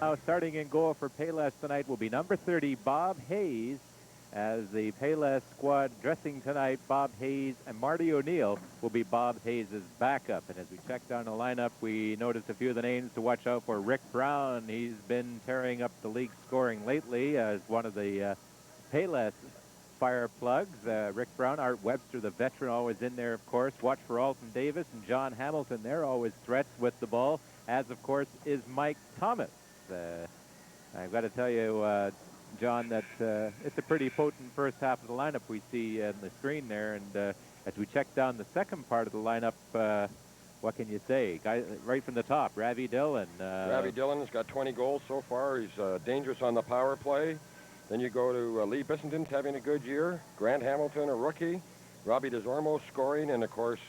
Now starting in goal for Payless tonight will be number 30, Bob Hayes. As the Payless squad dressing tonight, Bob Hayes and Marty O'Neill will be Bob Hayes' backup. And as we check down the lineup, we noticed a few of the names to watch out for. Rick Brown, he's been tearing up the league scoring lately as one of the Payless fire plugs. Rick Brown, Art Webster, the veteran, always in there, of course. Watch for Alton Davis and John Hamilton. They're always threats with the ball, as, of course, is Mike Thomas. I've got to tell you, John, that it's a pretty potent first half of the lineup we see on the screen there. And as we check down the second part of the lineup, what can you say? Guy, right from the top, Ravi Dillon. Ravi Dillon's got 20 goals so far. He's dangerous on the power play. Then you go to Lee Bissonton's having a good year. Grant Hamilton, a rookie. Robbie DeZormo scoring. And, of course,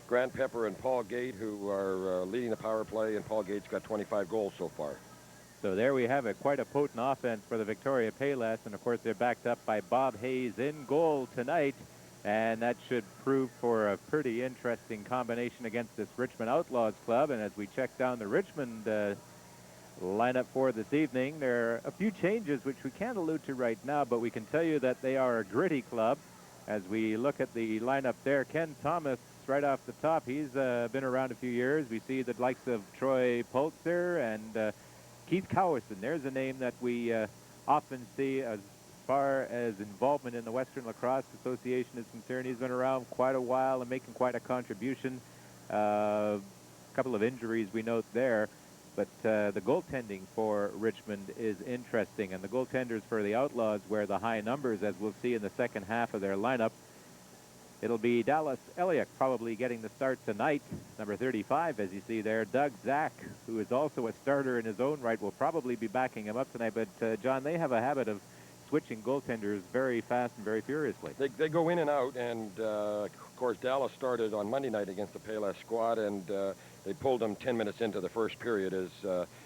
Grant Pepper and Paul Gate, who are leading the power play. And Paul Gate's got 25 goals so far. So there we have it, quite a potent offense for the Victoria Payless, and of course they're backed up by Bob Hayes in goal tonight, and that should prove for a pretty interesting combination against this Richmond Outlaws club. And as we check down the Richmond lineup for this evening, there are a few changes which we can't allude to right now, but we can tell you that they are a gritty club. As we look at the lineup there, Ken Thomas right off the top, he's been around a few years. We see the likes of Troy Pulitzer and Keith Cowison. There's a name that we often see as far as involvement in the Western Lacrosse Association is concerned. He's been around quite a while and making quite a contribution. A couple of injuries we note there, but the goaltending for Richmond is interesting, and the goaltenders for the Outlaws wear the high numbers, as we'll see in the second half of their lineup. It'll be Dallas Elliott probably getting the start tonight. Number 35, as you see there. Doug Zach, who is also a starter in his own right, will probably be backing him up tonight. But, John, they have a habit of switching goaltenders very fast and very furiously. They go in and out, and, of course, Dallas started on Monday night against the Payless squad, and they pulled them 10 minutes into the first period as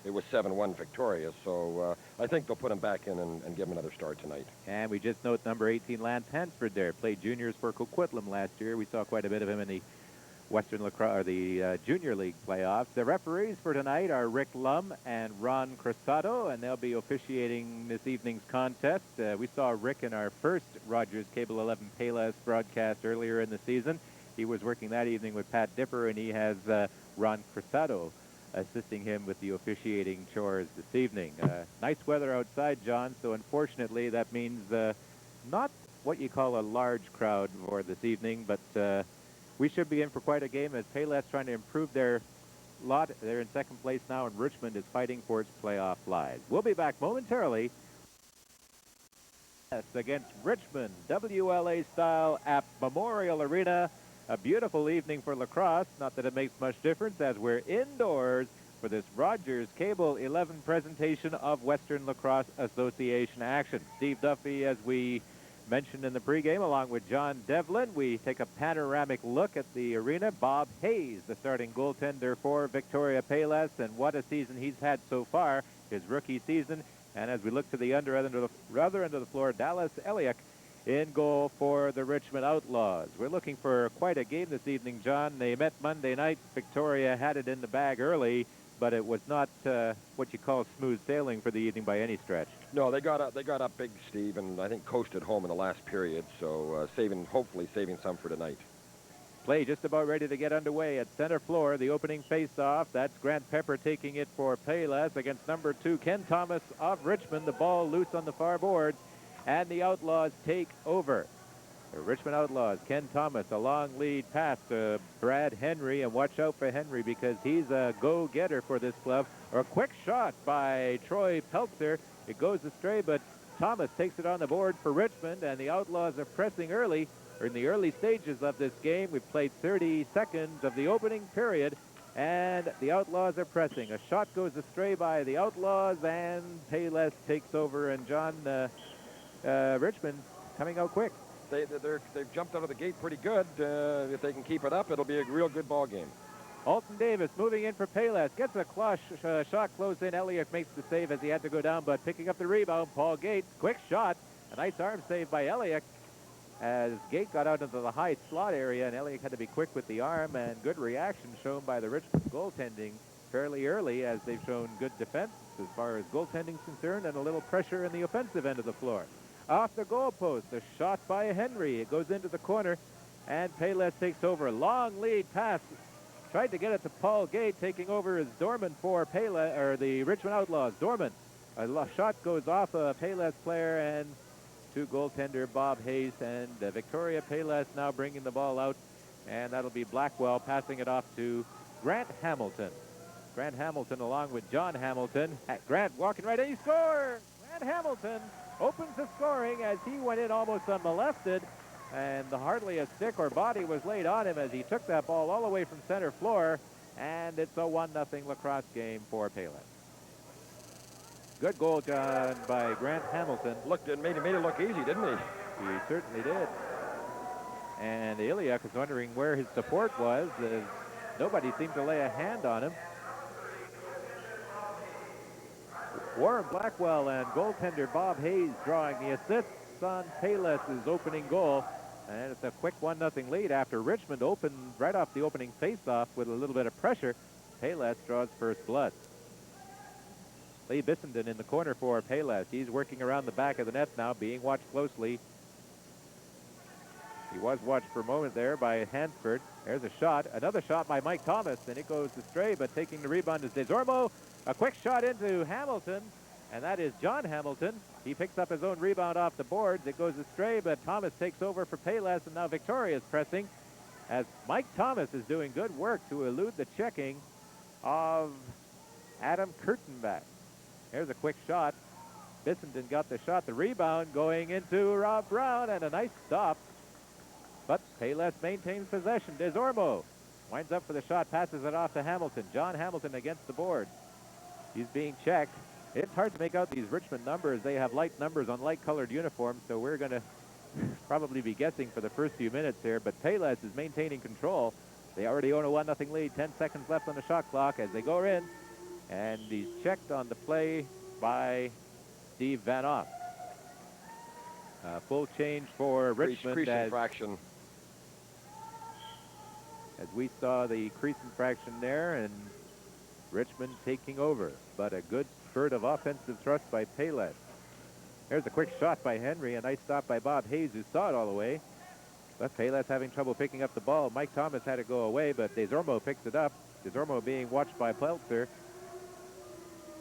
it was 7-1 Victoria. So I think they'll put him back in and give him another start tonight. And we just note number 18, Lance Hansford there. Played juniors for Coquitlam last year. We saw quite a bit of him in the Western Lacrosse, or the Junior League playoffs. The referees for tonight are Rick Lum and Ron Crossato, and they'll be officiating this evening's contest. We saw Rick in our first Rogers Cable 11 Payless broadcast earlier in the season. He was working that evening with Pat Dipper, and he has Ron Crossato assisting him with the officiating chores this evening. Nice weather outside, John, so unfortunately that means not what you call a large crowd for this evening, but we should be in for quite a game as Payless trying to improve their lot. They're in second place now, and Richmond is fighting for its playoff lives. We'll be back momentarily against Richmond, WLA style at Memorial Arena. A beautiful evening for lacrosse. Not that it makes much difference as we're indoors for this Rogers Cable 11 presentation of Western Lacrosse Association action. Steve Duffy, as we mentioned in the pregame, along with John Devlin, we take a panoramic look at the arena. Bob Hayes, the starting goaltender for Victoria Payless, and what a season he's had so far, his rookie season. And as we look to the other end of the floor, Dallas Elliott in goal for the Richmond Outlaws. We're looking for quite a game this evening, John. They met Monday night. Victoria had it in the bag early, but it was not what you call smooth sailing for the evening by any stretch. No, they got up big, Steve, and I think coasted home in the last period, so hopefully saving some for tonight. Play just about ready to get underway at center floor. The opening face-off. That's Grant Pepper taking it for Payless against number 2, Ken Thomas of Richmond. The ball loose on the far boards, and the Outlaws take over. The Richmond Outlaws, Ken Thomas, a long lead pass to Brad Henry, and watch out for Henry because he's a go-getter for this club. Or a quick shot by Troy Peltzer. It goes astray, but Thomas takes it on the board for Richmond, and the Outlaws are pressing early, or in the early stages of this game. We've played 30 seconds of the opening period, and the Outlaws are pressing. A shot goes astray by the Outlaws, and Payless takes over, and John, Richmond coming out quick. They've jumped out of the gate pretty good. If they can keep it up, it'll be a real good ball game. Alton Davis moving in for Payless. Gets a shot close in. Elliott makes the save as he had to go down, but picking up the rebound, Paul Gate. Quick shot. A nice arm save by Elliott as Gate got out into the high slot area, and Elliott had to be quick with the arm, and good reaction shown by the Richmond goaltending fairly early as they've shown good defense as far as goaltending's concerned, and a little pressure in the offensive end of the floor. Off the goalpost, a shot by Henry. It goes into the corner, and Payless takes over. Long lead pass. Tried to get it to Paul Gate, taking over as Dorman for Payless, or the Richmond Outlaws. Dorman, a shot goes off a Payless player and to goaltender Bob Hayes, and Victoria Payless now bringing the ball out, and that'll be Blackwell passing it off to Grant Hamilton. Grant Hamilton along with John Hamilton. Grant walking right in, he scores! Grant Hamilton opens the scoring as he went in almost unmolested, and hardly a stick or body was laid on him as he took that ball all the way from center floor, and it's a 1-0 lacrosse game for Payless. Good goal, John, by Grant Hamilton. Made it look easy, didn't he? He certainly did. And Iliak was wondering where his support was, as nobody seemed to lay a hand on him. Warren Blackwell and goaltender Bob Hayes drawing the assists on Payless's opening goal. And it's a quick 1-0 lead after Richmond opened right off the opening faceoff with a little bit of pressure. Payless draws first blood. Lee Bissenden in the corner for Payless. He's working around the back of the net now, being watched closely. He was watched for a moment there by Hansford. There's a shot. Another shot by Mike Thomas, and it goes astray, but taking the rebound is Desormeaux. A quick shot into Hamilton, and that is John Hamilton. He picks up his own rebound off the boards. It goes astray, but Thomas takes over for Payless, and now Victoria is pressing as Mike Thomas is doing good work to elude the checking of Adam Kurtenbach. Here's a quick shot. Bissenden got the shot. The rebound going into Rob Brown, and a nice stop. But Payless maintains possession. Desormeaux winds up for the shot, passes it off to Hamilton. John Hamilton against the board. He's being checked. It's hard to make out these Richmond numbers. They have light numbers on light-colored uniforms, so we're going to probably be guessing for the first few minutes here. But Payless is maintaining control. They already own a 1-0 lead. 10 seconds left on the shot clock as they go in. And he's checked on the play by Steve Van Off. Full change for Richmond. Crease infraction. As we saw the crease infraction there, and Richmond taking over. But a good spurt of offensive thrust by Payless. There's a quick shot by Henry. A nice stop by Bob Hayes, who saw it all the way. But Payless having trouble picking up the ball. Mike Thomas had to go away, but Desormeaux picks it up. Desormeaux being watched by Peltzer.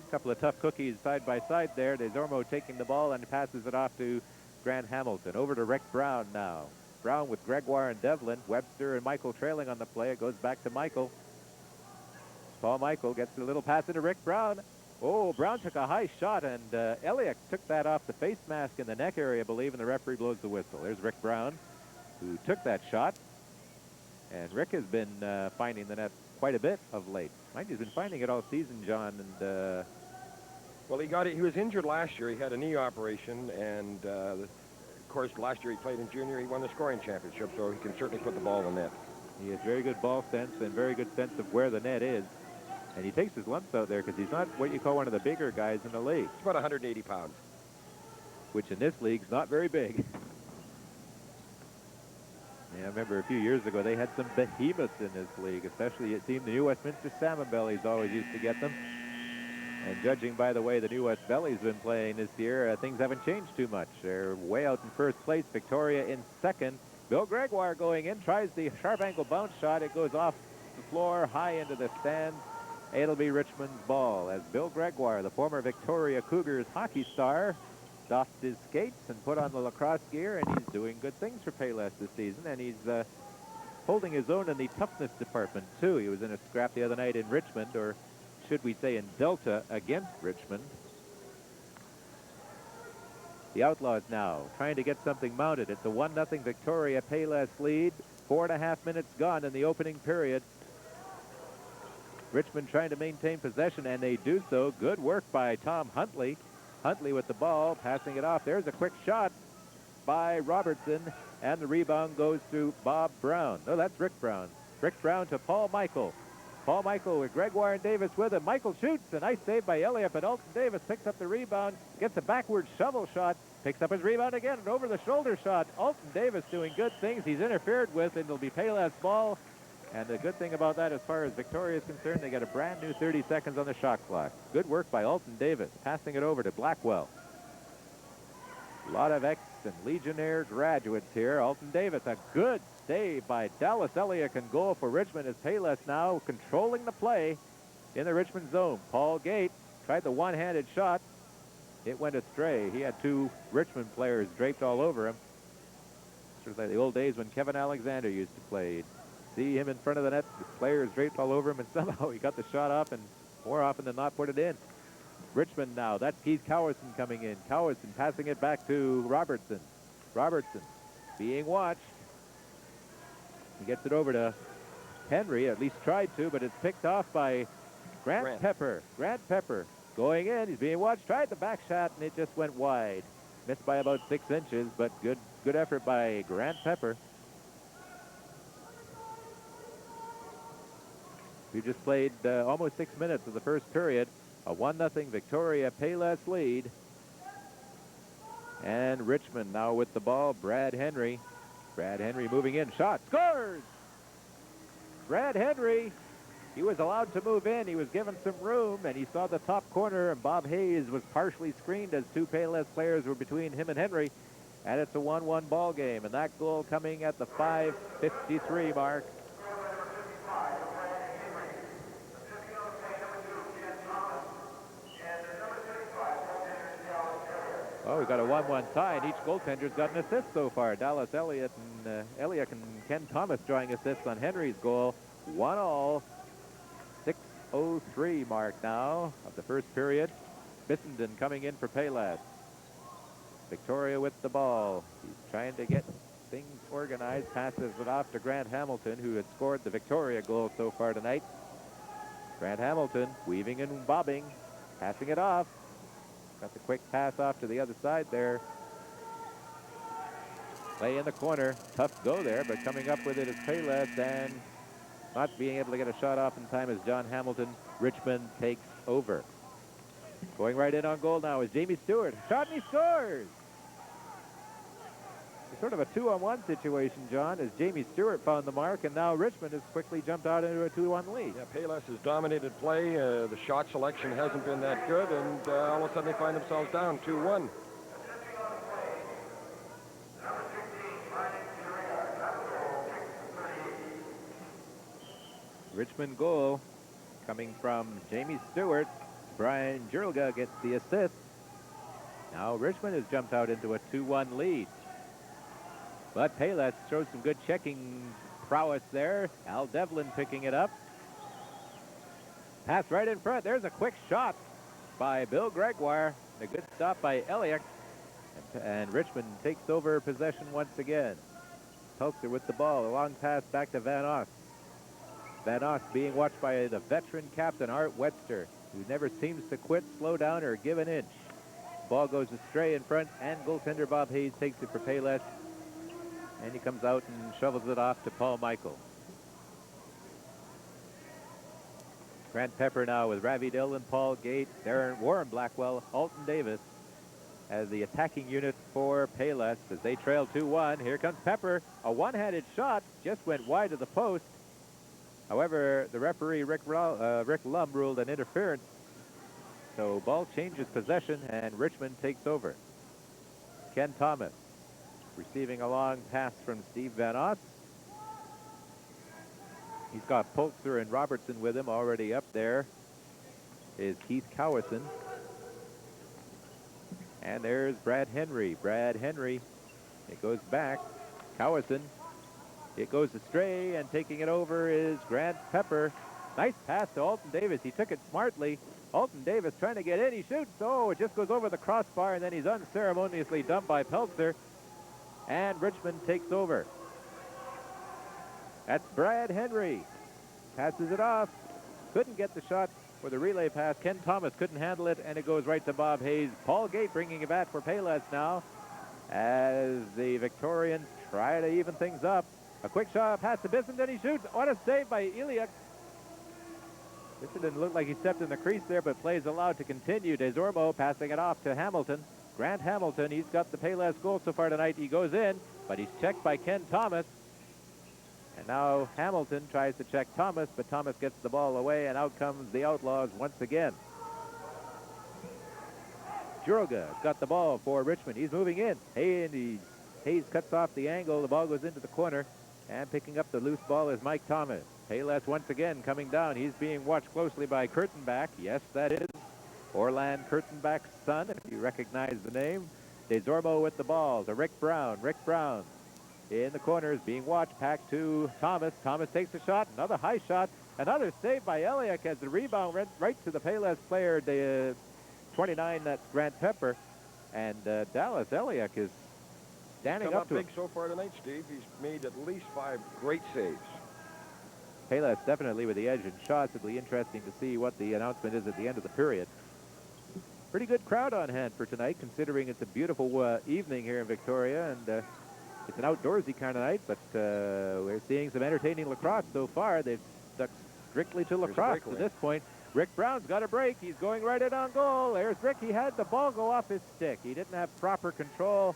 A couple of tough cookies side by side there. Desormeaux taking the ball and passes it off to Grant Hamilton. Over to Rick Brown now. Brown with Gregoire and Devlin. Webster and Michael trailing on the play. It goes back to Michael. Paul Michael gets a little pass into Rick Brown. Oh, Brown took a high shot, and Eliak took that off the face mask in the neck area, I believe, and the referee blows the whistle. There's Rick Brown, who took that shot. And Rick has been finding the net quite a bit of late. Mind you, he's been finding it all season, John, and well, he was injured last year. He had a knee operation, and of course, last year he played in junior. He won the scoring championship, so he can certainly put the ball in the net. He has very good ball sense and very good sense of where the net is. And he takes his lumps out there because he's not what you call one of the bigger guys in the league. He's about 180 pounds. Which in this league is not very big. Yeah, I remember a few years ago they had some behemoths in this league, especially it seemed the New Westminster Salmon Bellies always used to get them. And judging by the way the New West Bellies been playing this year, things haven't changed too much. They're way out in first place. Victoria in second. Bill Gregoire going in, tries the sharp angle bounce shot. It goes off the floor, high into the stands. It'll be Richmond's ball as Bill Gregoire, the former Victoria Cougars hockey star, doffed his skates and put on the lacrosse gear, and he's doing good things for Payless this season, and he's holding his own in the toughness department, too. He was in a scrap the other night in Richmond, or should we say in Delta, against Richmond. The Outlaws now trying to get something mounted. It's a 1-0 Victoria Payless lead. 4.5 minutes gone in the opening period. Richmond trying to maintain possession, and they do so. Good work by Tom Huntley. Huntley with the ball, passing it off. There's a quick shot by Robertson, and the rebound goes to Bob Brown. No, that's Rick Brown. Rick Brown to Paul Michael. Paul Michael with Gregoire and Davis with him. Michael shoots. A nice save by Elliott, but Alton Davis picks up the rebound, gets a backward shovel shot, picks up his rebound again, and over the shoulder shot. Alton Davis doing good things. He's interfered with, and it'll be Payless ball. And the good thing about that, as far as Victoria is concerned, they got a brand new 30 seconds on the shot clock. Good work by Alton Davis, passing it over to Blackwell. A lot of ex and Legionnaire graduates here. Alton Davis, a good save by Dallas Elliott, and goal for Richmond as Payless now controlling the play in the Richmond zone. Paul Gate tried the one-handed shot. It went astray. He had two Richmond players draped all over him. Sort of like the old days when Kevin Alexander used to play. See him in front of the net, the players draped all over him, and somehow he got the shot off and more often than not put it in. Richmond now, that's Keith Cowison coming in. Cowison passing it back to Robertson. Robertson being watched. He gets it over to Henry, at least tried to, but it's picked off by Grant Pepper. Grant Pepper going in, he's being watched, tried the back shot, and it just went wide. Missed by about 6 inches, but good effort by Grant Pepper. We just played almost 6 minutes of the first period. A 1-0 Victoria Payless lead. And Richmond now with the ball. Brad Henry. Brad Henry moving in. Shot. Scores! Brad Henry. He was allowed to move in. He was given some room, and he saw the top corner, and Bob Hayes was partially screened as two Payless players were between him and Henry. And it's a 1-1 ball game. And that goal coming at the 5:53 mark. Oh, we've got a 1-1 tie, and each goaltender's got an assist so far. Dallas Elliott and Ken Thomas drawing assists on Henry's goal. 1-1. 6:03 mark now of the first period. Bissenden coming in for Payless. Victoria with the ball. He's trying to get things organized. Passes it off to Grant Hamilton, who had scored the Victoria goal so far tonight. Grant Hamilton weaving and bobbing, passing it off. Got the quick pass off to the other side there. Play in the corner. Tough go there, but coming up with it is Payless, and not being able to get a shot off in time as John Hamilton. Richmond takes over. Going right in on goal now is Jamie Stewart. Shot, and he scores! It's sort of a 2-on-1 situation, John, as Jamie Stewart found the mark, and now Richmond has quickly jumped out into a 2-1 lead. Yeah, Payless has dominated play. The shot selection hasn't been that good, and all of a sudden they find themselves down 2-1. Richmond goal coming from Jamie Stewart. Brian Jurga gets the assist. Now Richmond has jumped out into a 2-1 lead. But Payless shows some good checking prowess there. Al Devlin picking it up. Pass right in front. There's a quick shot by Bill Gregoire. A good stop by Elliott. And Richmond takes over possession once again. Peltzer with the ball. A long pass back to Van Oss. Van Oss being watched by the veteran captain, Art Webster, who never seems to quit, slow down, or give an inch. Ball goes astray in front, and goaltender Bob Hayes takes it for Payless. And he comes out and shovels it off to Paul Michael. Grant Pepper now with Ravi Dillon, Paul Gate, Warren Blackwell, Alton Davis as the attacking unit for Payless as they trail 2-1. Here comes Pepper. A one-handed shot just went wide of the post. However, the referee, Rick Lum, ruled an interference. So ball changes possession, and Richmond takes over. Ken Thomas receiving a long pass from Steve Van Oss. He's got Poltzer and Robertson with him. Already up there is Keith Cowison. And there's Brad Henry. Brad Henry. It goes back. Cowison. It goes astray, and taking it over is Grant Pepper. Nice pass to Alton Davis. He took it smartly. Alton Davis trying to get in. He shoots. Oh, it just goes over the crossbar, and then he's unceremoniously dumped by Peltzer. And Richmond takes over. That's Brad Henry. Passes it off. Couldn't get the shot for the relay pass. Ken Thomas couldn't handle it, and it goes right to Bob Hayes. Paul Gate bringing it back for Payless now as the Victorians try to even things up. A quick shot past to Bissenden. He shoots. What a save by Eliak. Bissenden looked like he stepped in the crease there, but plays allowed to continue. Desormeaux passing it off to Hamilton. Grant Hamilton, he's got the Payless goal so far tonight. He goes in, but he's checked by Ken Thomas. And now Hamilton tries to check Thomas, but Thomas gets the ball away, and out comes the Outlaws once again. Juroga got the ball for Richmond. He's moving in. Hayes cuts off the angle. The ball goes into the corner. And picking up the loose ball is Mike Thomas. Payless once again coming down. He's being watched closely by Kurtenbach. Yes, that is Orland Kurtenbach's son, if you recognize the name. Desormeaux with the ball to Rick Brown. Rick Brown in the corners being watched. Pack to Thomas. Thomas takes a shot. Another high shot. Another save by Eliak as the rebound went right to the Payless player, 29, that's Grant Pepper. And Dallas Eliak is standing up to big him. so far tonight, Steve. He's made at least 5 great saves. Payless definitely with the edge in shots. It'll be interesting to see what the announcement is at the end of the period. Pretty good crowd on hand for tonight, considering it's a beautiful evening here in Victoria, and it's an outdoorsy kind of night, but we're seeing some entertaining lacrosse so far. They've stuck strictly to lacrosse to this point. Rick Brown's got a break. He's going right in on goal. There's Rick. He had the ball go off his stick. He didn't have proper control,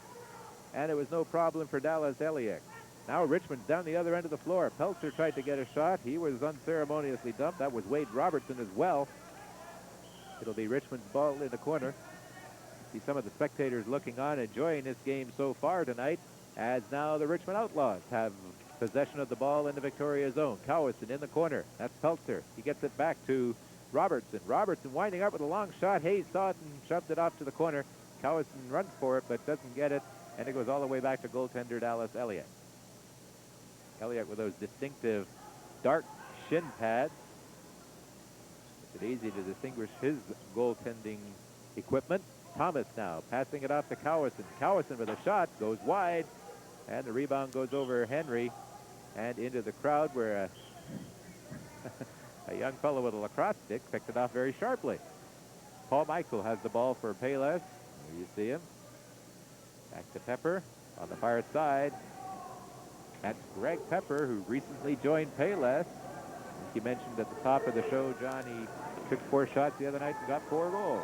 and it was no problem for Dallas Eliak. Now Richmond's down the other end of the floor. Peltzer tried to get a shot. He was unceremoniously dumped. That was Wade Robertson as well. It'll be Richmond's ball in the corner. See some of the spectators looking on, enjoying this game so far tonight, as now the Richmond Outlaws have possession of the ball in the Victoria zone. Cowison in the corner. That's Peltzer. He gets it back to Robertson. Robertson winding up with a long shot. Hayes saw it and shoved it off to the corner. Cowison runs for it, but doesn't get it, and it goes all the way back to goaltender Dallas Eliak. Eliak with those distinctive dark shin pads. It's easy to distinguish his goaltending equipment. Thomas now passing it off to Cowison. Cowison with a shot goes wide, and the rebound goes over Henry and into the crowd, where a young fellow with a lacrosse stick picked it off very sharply. Paul Michael has the ball for Payless. There you see him. Back to Pepper on the far side. That's Greg Pepper, who recently joined Payless. As you mentioned at the top of the show, John, he took 4 shots the other night and got 4 goals.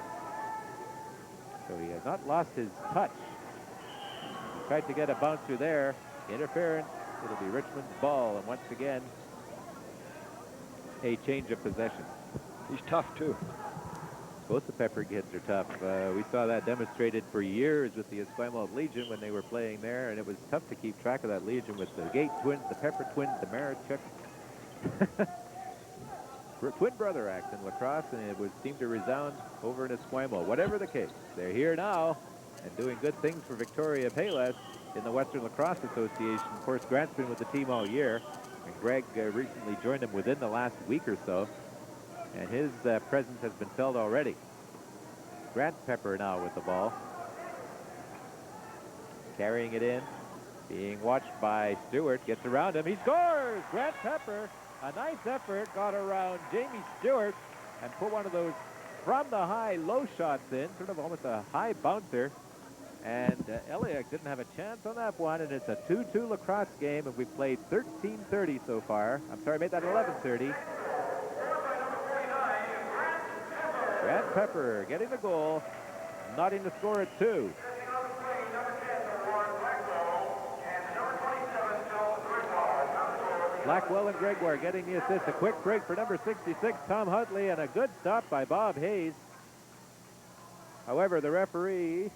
So he has not lost his touch. He tried to get a bouncer there. Interference. It'll be Richmond's ball, and once again, a change of possession. He's tough, too. Both the Pepper kids are tough. We saw that demonstrated for years with the Esquimalt Legion when they were playing there, and it was tough to keep track of that Legion with the Gate twins, the Pepper twins, the Marichuk. Twin brother act in lacrosse, and it would seem to resound over in Esquimalt. Whatever the case, they're here now and doing good things for Victoria Payless in the Western Lacrosse Association. Of course, Grant's been with the team all year, and Greg recently joined him within the last week or so, and his presence has been felt already. Grant Pepper now with the ball, carrying it in, being watched by Stewart, gets around him, he scores! Grant Pepper, a nice effort, got around Jamie Stewart and put one of those from the high low shots in, sort of almost a high bouncer. And Eliak didn't have a chance on that one, and it's a 2-2 lacrosse game, and we've played 13:30 so far. I'm sorry, I made that 11:30. Grant Pepper getting the goal, nodding the score at 2. Blackwell and Gregoire getting the assist. A quick break for number 66, Tom Huntley, and a good stop by Bob Hayes. However, the referee,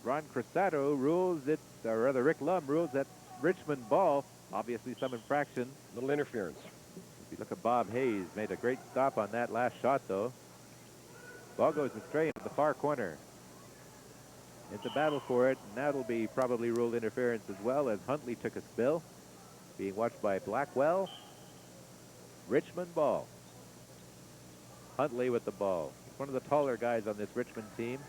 Ron Crusato, rules it, or rather Rick Lum rules that Richmond ball. Obviously some infraction. Little interference. If you look at Bob Hayes, made a great stop on that last shot, though. Ball goes astray into the far corner. It's a battle for it, and that'll be probably ruled interference as well, as Huntley took a spill. Being watched by Blackwell. Richmond ball. Huntley with the ball. He's one of the taller guys on this Richmond team.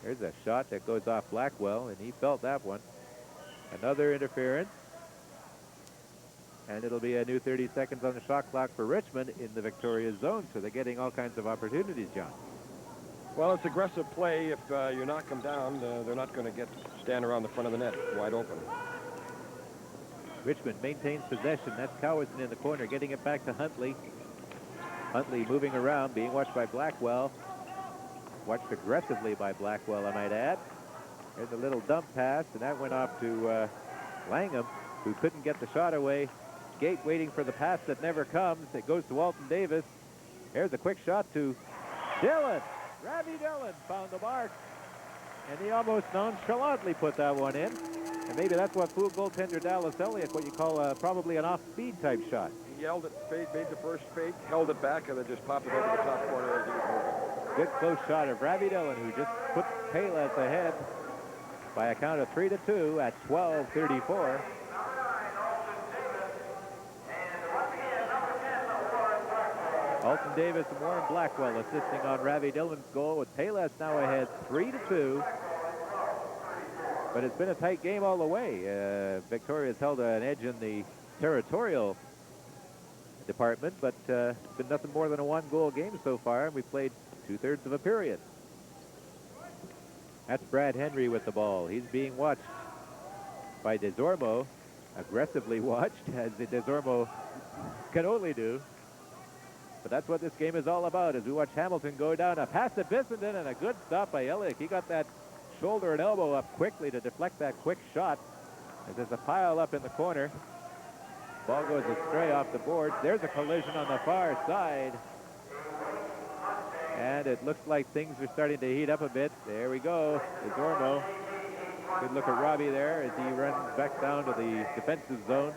There's a shot that goes off Blackwell, and he felt that one. Another interference. And it'll be a new 30 seconds on the shot clock for Richmond in the Victoria zone, so they're getting all kinds of opportunities, John. Well, it's aggressive play. If you knock them down, they're not going to stand around the front of the net wide open. Richmond maintains possession. That's Cowison in the corner, getting it back to Huntley. Huntley moving around, being watched by Blackwell. Watched aggressively by Blackwell, I might add. There's a little dump pass, and that went off to Langham, who couldn't get the shot away. Gate waiting for the pass that never comes. It goes to Walton Davis. Here's a quick shot to Dillon. Ravi Dillon found the mark, and he almost nonchalantly put that one in. And maybe that's what fooled goaltender Dallas Elliott, what you call probably an off-speed type shot. He yelled it, made the first fake, held it back, and then just popped it over the top corner as he was moving. Good close shot of Ravi Dillon, who just put Payless ahead by a count of 3-2 at 12:34. Alton Davis and Warren Blackwell assisting on Ravi Dillon's goal, with Payless now ahead 3-2. But it's been a tight game all the way. Victoria's held an edge in the territorial department, but it's been nothing more than a one-goal game so far, and we've played 2/3 of a period. That's Brad Henry with the ball. He's being watched by Desormeaux, aggressively watched, as Desormeaux can only do. But that's what this game is all about, as we watch Hamilton go down. A pass to Bissenden, and a good stop by Elliott. He got that shoulder and elbow up quickly to deflect that quick shot, as there's a pile up in the corner. Ball goes astray off the boards. There's a collision on the far side. And it looks like things are starting to heat up a bit. There we go. Desormeaux. Good look at Robbie there as he runs back down to the defensive zone.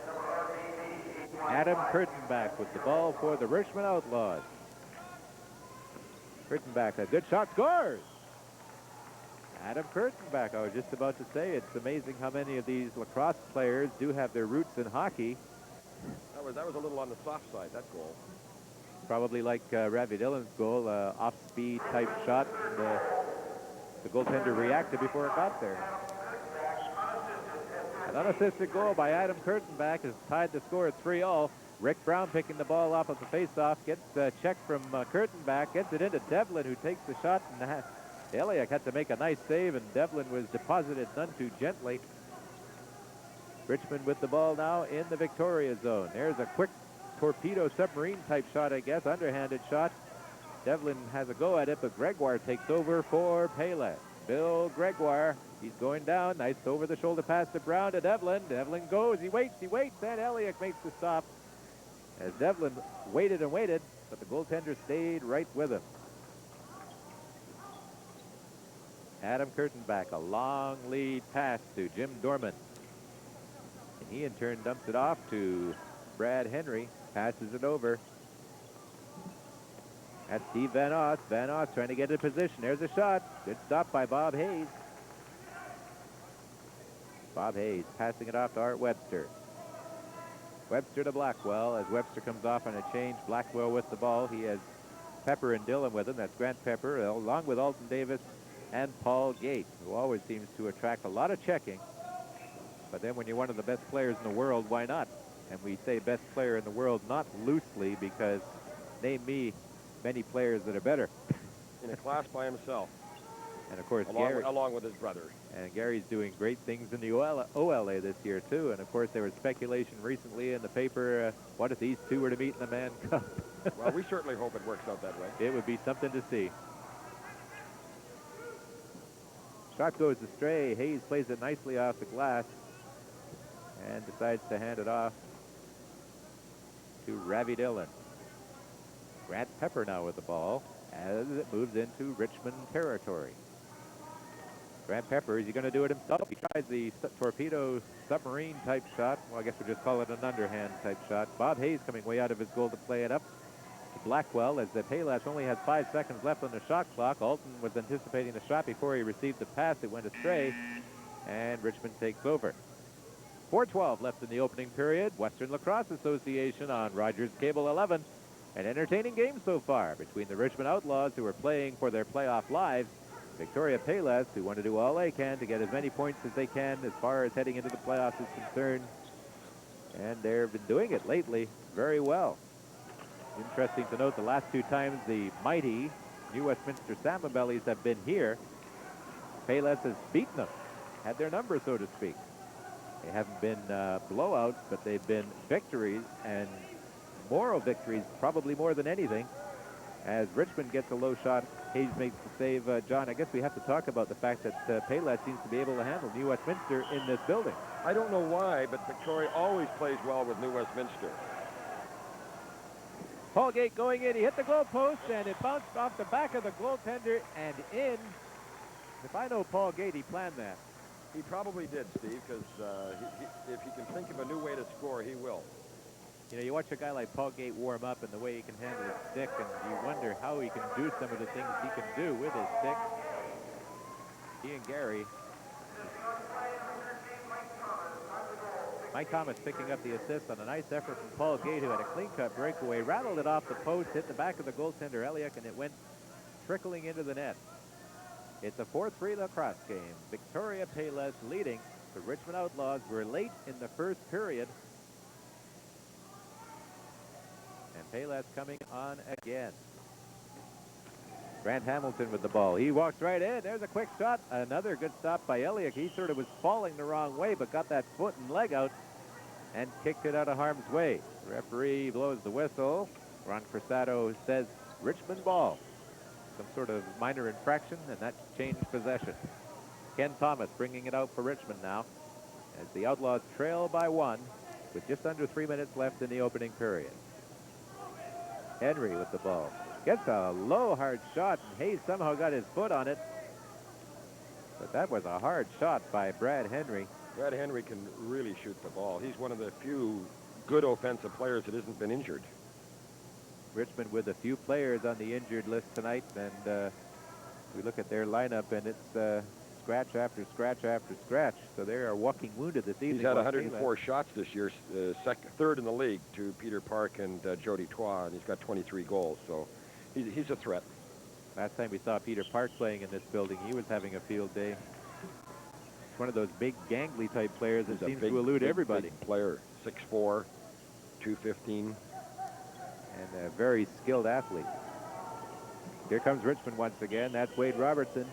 Adam Kurtenbach with the ball for the Richmond Outlaws. Kurtenbach, a good shot, scores! Adam Kurtenbach, I was just about to say, it's amazing how many of these lacrosse players do have their roots in hockey. That was a little on the soft side, that goal. Probably like Ravi Dillon's goal, off-speed type shot. The goaltender reacted before it got there. An unassisted goal by Adam Kurtenbach has tied the score at 3-all. Rick Brown picking the ball off of the faceoff, gets a check from Kurtenbach, gets it into Devlin, who takes the shot, and Eliak had to make a nice save, and Devlin was deposited none too gently. Richmond with the ball now in the Victoria zone. There's a quick torpedo submarine type shot, I guess, underhanded shot. Devlin has a go at it, but Gregoire takes over for Payless. Bill Gregoire, he's going down. Nice over-the-shoulder pass to Brown to Devlin. Devlin goes, he waits, and Eliak makes the stop. As Devlin waited and waited, but the goaltender stayed right with him. Adam Kurtenbach, a long lead pass to Jim Dorman. And he in turn dumps it off to Brad Henry, passes it over. That's Steve Van Oss. Van Oss trying to get in position. There's a shot. Good stop by Bob Hayes. Bob Hayes passing it off to Art Webster. Webster to Blackwell as Webster comes off on a change. Blackwell with the ball. He has Pepper and Dillon with him. That's Grant Pepper, along with Alton Davis and Paul Gate, who always seems to attract a lot of checking. But then when you're one of the best players in the world, why not? And we say best player in the world not loosely, because name me many players that are better. In a class by himself. And of course, along with his brother. And Gary's doing great things in the OLA this year, too. And of course, there was speculation recently in the paper, what if these two were to meet in the Mann Cup? Well, we certainly hope it works out that way. It would be something to see. Shot goes astray. Hayes plays it nicely off the glass and decides to hand it off to Ravi Dillon. Grant Pepper now with the ball as it moves into Richmond territory. Grant Pepper, is he going to do it himself? He tries the torpedo submarine type shot. Well, I guess we'll just call it an underhand type shot. Bob Hayes coming way out of his goal to play it up to Blackwell, as the Payless only has 5 seconds left on the shot clock. Alton was anticipating the shot before he received the pass. It went astray, and Richmond takes over. 4:12 left in the opening period. Western Lacrosse Association on Rogers Cable 11. An entertaining game so far between the Richmond Outlaws, who are playing for their playoff lives, Victoria Payless, who want to do all they can to get as many points as they can as far as heading into the playoffs is concerned. And they've been doing it lately very well. Interesting to note, the last 2 times the mighty New Westminster Salmon Bellies have been here, Payless has beaten them, had their number, so to speak. They haven't been blowouts, but they've been victories, and moral victories, probably more than anything, as Richmond gets a low shot Hayes makes the save. John, I guess we have to talk about the fact that Payless seems to be able to handle New Westminster in this building. I don't know why, but Victoria always plays well with New Westminster. Paul Gate going in. He hit the goal post, and it bounced off the back of the goaltender and in. If I know Paul Gate, he planned that. He probably did, Steve, because if he can think of a new way to score, he will. You know, you watch a guy like Paul Gate warm up and the way he can handle his stick, and you wonder how he can do some of the things he can do with his stick. He and Gary. Mike Thomas picking up the assist on a nice effort from Paul Gate, who had a clean-cut breakaway, rattled it off the post, hit the back of the goaltender, Eliak, and it went trickling into the net. It's a 4-3 lacrosse game. Victoria Payless leading the Richmond Outlaws. We're late in the first period. And Payless coming on again. Grant Hamilton with the ball. He walks right in. There's a quick shot. Another good stop by Eliak. He sort of was falling the wrong way, but got that foot and leg out and kicked it out of harm's way. The referee blows the whistle. Ron Cristado says Richmond ball. Some sort of minor infraction, and that changed possession. Ken Thomas bringing it out for Richmond now as the Outlaws trail by 1 with just under 3 minutes left in the opening period. Henry with the ball. Gets a low, hard shot, and Hayes somehow got his foot on it. But that was a hard shot by Brad Henry. Brad Henry can really shoot the ball. He's one of the few good offensive players that hasn't been injured. Richmond with a few players on the injured list tonight, and we look at their lineup, and it's scratch after scratch after scratch. So they are walking wounded this evening. He's had 104 shots this year, third in the league to Peter Park and Jody Toit, and he's got 23 goals. So he's a threat. Last time we saw Peter Park playing in this building, he was having a field day. It's one of those big, gangly type players that seems to elude everybody. Big player, 6'4", 215. And a very skilled athlete. Here comes Richmond once again. That's Wade Robertson.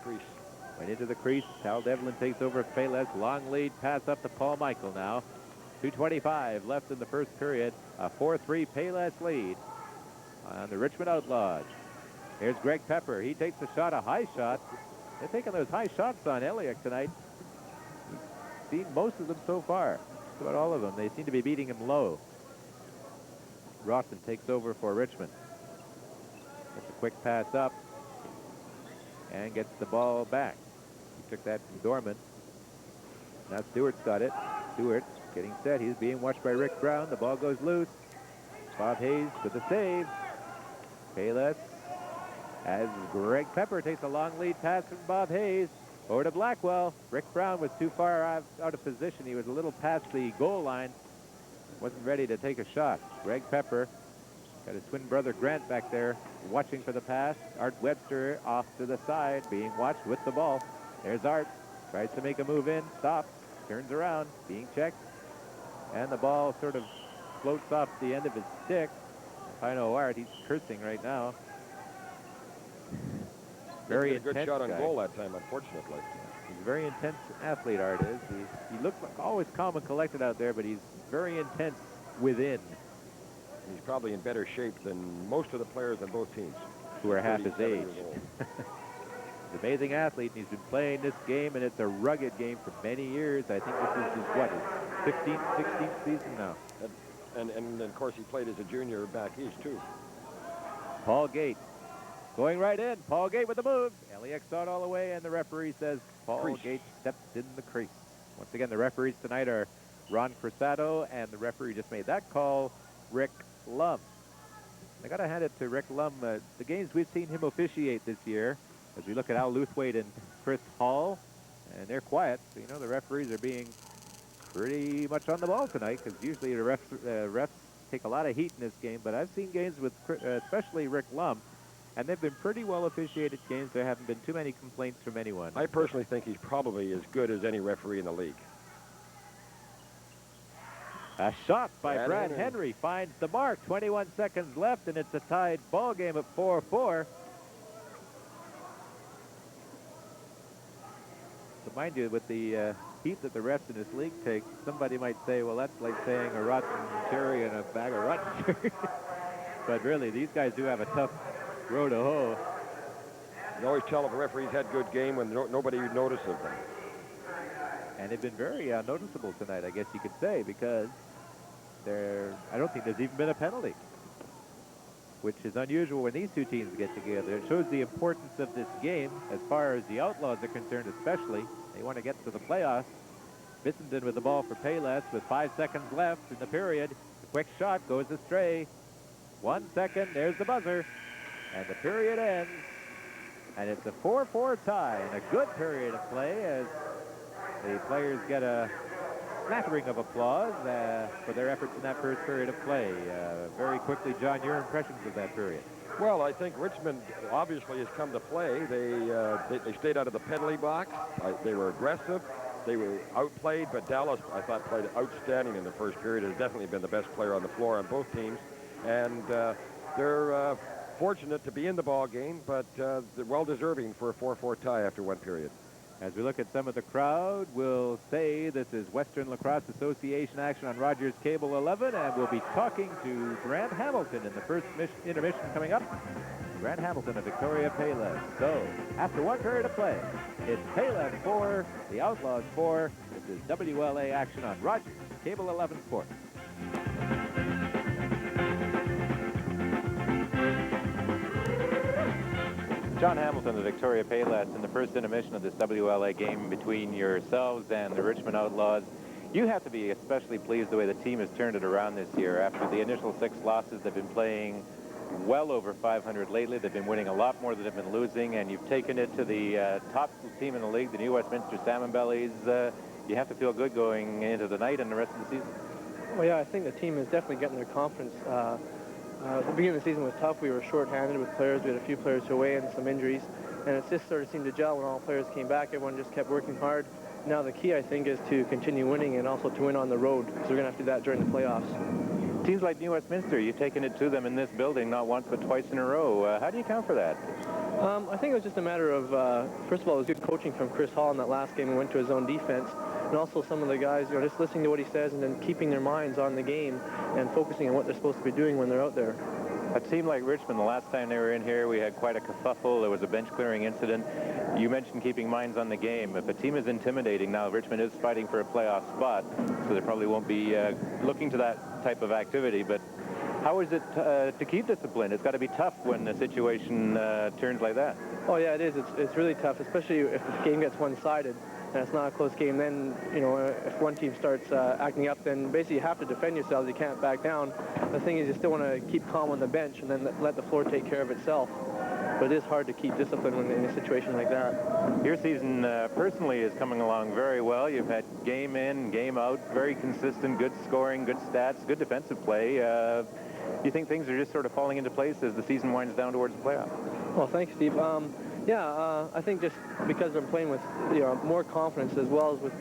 Crease. Went into the crease. Hal Devlin takes over Payless. Long lead pass up to Paul Michael now. 2:25 left in the first period. A 4-3 Payless lead on the Richmond Outlaws. Here's Greg Pepper. He takes a shot, a high shot. They're taking those high shots on Eliak tonight. He's seen most of them so far. Just about all of them. They seem to be beating him low. Rawson takes over for Richmond. Gets a quick pass up and gets the ball back. He took that from Dorman. Now Stewart's got it. Stewart getting set. He's being watched by Rick Brown. The ball goes loose. Bob Hayes with the save. Payless as Greg Pepper takes a long lead pass from Bob Hayes over to Blackwell. Rick Brown was too far out of position. He was a little past the goal line. Wasn't ready to take a shot. Greg Pepper got his twin brother Grant back there watching for the pass. Art Webster off to the side being watched with the ball. There's Art. Tries to make a move in. Stops. Turns around. Being checked. And the ball sort of floats off the end of his stick. If I know Art, he's cursing right now. Very intense good shot on guy. goal that time, unfortunately. He's a very intense athlete, Art is. He looks like always calm and collected out there, but he's very intense within. He's probably in better shape than most of the players on both teams. Who are half his age. He's an amazing athlete, and he's been playing this game, and it's a rugged game for many years. I think this is his 16th season now. And of course, he played as a junior back east, too. Paul Gate going right in. Paul Gate with the move. Eliak saw it all the way, and the referee says Paul Gate stepped in the crease. Once again, the referees tonight are Ron Cristado, and the referee just made that call, Rick Lum. I got to hand it to Rick Lum. The games we've seen him officiate this year, as we look at Al Luthwaite and Chris Hall, and they're quiet. So, you know, the referees are being pretty much on the ball tonight, because usually the refs take a lot of heat in this game. But I've seen games with especially Rick Lum, and they've been pretty well officiated games. There haven't been too many complaints from anyone. I personally think he's probably as good as any referee in the league. A shot by Brad Henry finds the mark. 21 seconds left, and it's a tied ball game at 4-4. So mind you, with the heat that the refs in this league take, somebody might say, well, that's like saying a rotten cherry and a bag of rotten cherry. But really, these guys do have a road to hoe. You always tell if a referee's had good game when nobody notices them. And they've been very noticeable tonight, I guess you could say, because I don't think there's even been a penalty, which is unusual when these two teams get together. It shows the importance of this game as far as the Outlaws are concerned, especially. They want to get to the playoffs. Bissenden with the ball for Payless with 5 seconds left in the period. The quick shot goes astray. 1 second, there's the buzzer. And the period ends. And it's a 4-4 tie and a good period of play as the players get a smattering of applause for their efforts in that first period of play. Very quickly, John, your impressions of that period. Well, I think Richmond obviously has come to play. They stayed out of the penalty box. They were aggressive. They were outplayed, but Dallas, I thought, played outstanding in the first period. Has definitely been the best player on the floor on both teams. And they're fortunate to be in the ball game, but they're well-deserving for a 4-4 tie after one period. As we look at some of the crowd, we'll say this is Western Lacrosse Association action on Rogers Cable 11, and we'll be talking to Grant Hamilton in the first intermission coming up. Grant Hamilton of Victoria Payless. So, after one period of play, it's Payless 4, the Outlaws 4. This is WLA action on Rogers Cable 11 Sports. John Hamilton of Victoria Payless in the first intermission of this WLA game between yourselves and the Richmond Outlaws. You have to be especially pleased the way the team has turned it around this year. After the initial 6 losses, they've been playing well over 500 lately. They've been winning a lot more than they've been losing, and you've taken it to the top team in the league, the New Westminster Salmon Bellies. You have to feel good going into the night and the rest of the season. Well, yeah, I think the team is definitely getting their confidence. The beginning of the season was tough. We were short-handed with players. We had a few players away and some injuries. And it just sort of seemed to gel when all players came back. Everyone just kept working hard. Now the key, I think, is to continue winning and also to win on the road. So we're going to have to do that during the playoffs. Teams like New Westminster, you've taken it to them in this building not once but twice in a row. How do you account for that? I think it was just a matter of, first of all, it was good coaching from Chris Hall in that last game. We went to his own defense. And also some of the guys, just listening to what he says and then keeping their minds on the game and focusing on what they're supposed to be doing when they're out there. A team like Richmond, the last time they were in here, we had quite a kerfuffle. There was a bench clearing incident. You mentioned keeping minds on the game. If a team is intimidating, now Richmond is fighting for a playoff spot, so they probably won't be looking to that type of activity. But how is it to keep discipline? It's got to be tough when the situation turns like that. Oh, yeah, it is. It's really tough, especially if the game gets one-sided and it's not a close game. Then, if one team starts acting up, then basically you have to defend yourselves. You can't back down. The thing is, you still want to keep calm on the bench and then let the floor take care of itself. But it is hard to keep discipline when in a situation like that. Your season personally is coming along very well. You've had game in, game out, very consistent, good scoring, good stats, good defensive play. You think things are just sort of falling into place as the season winds down towards the playoff? Well, thanks, Steve. I think just because I'm playing with more confidence as well as with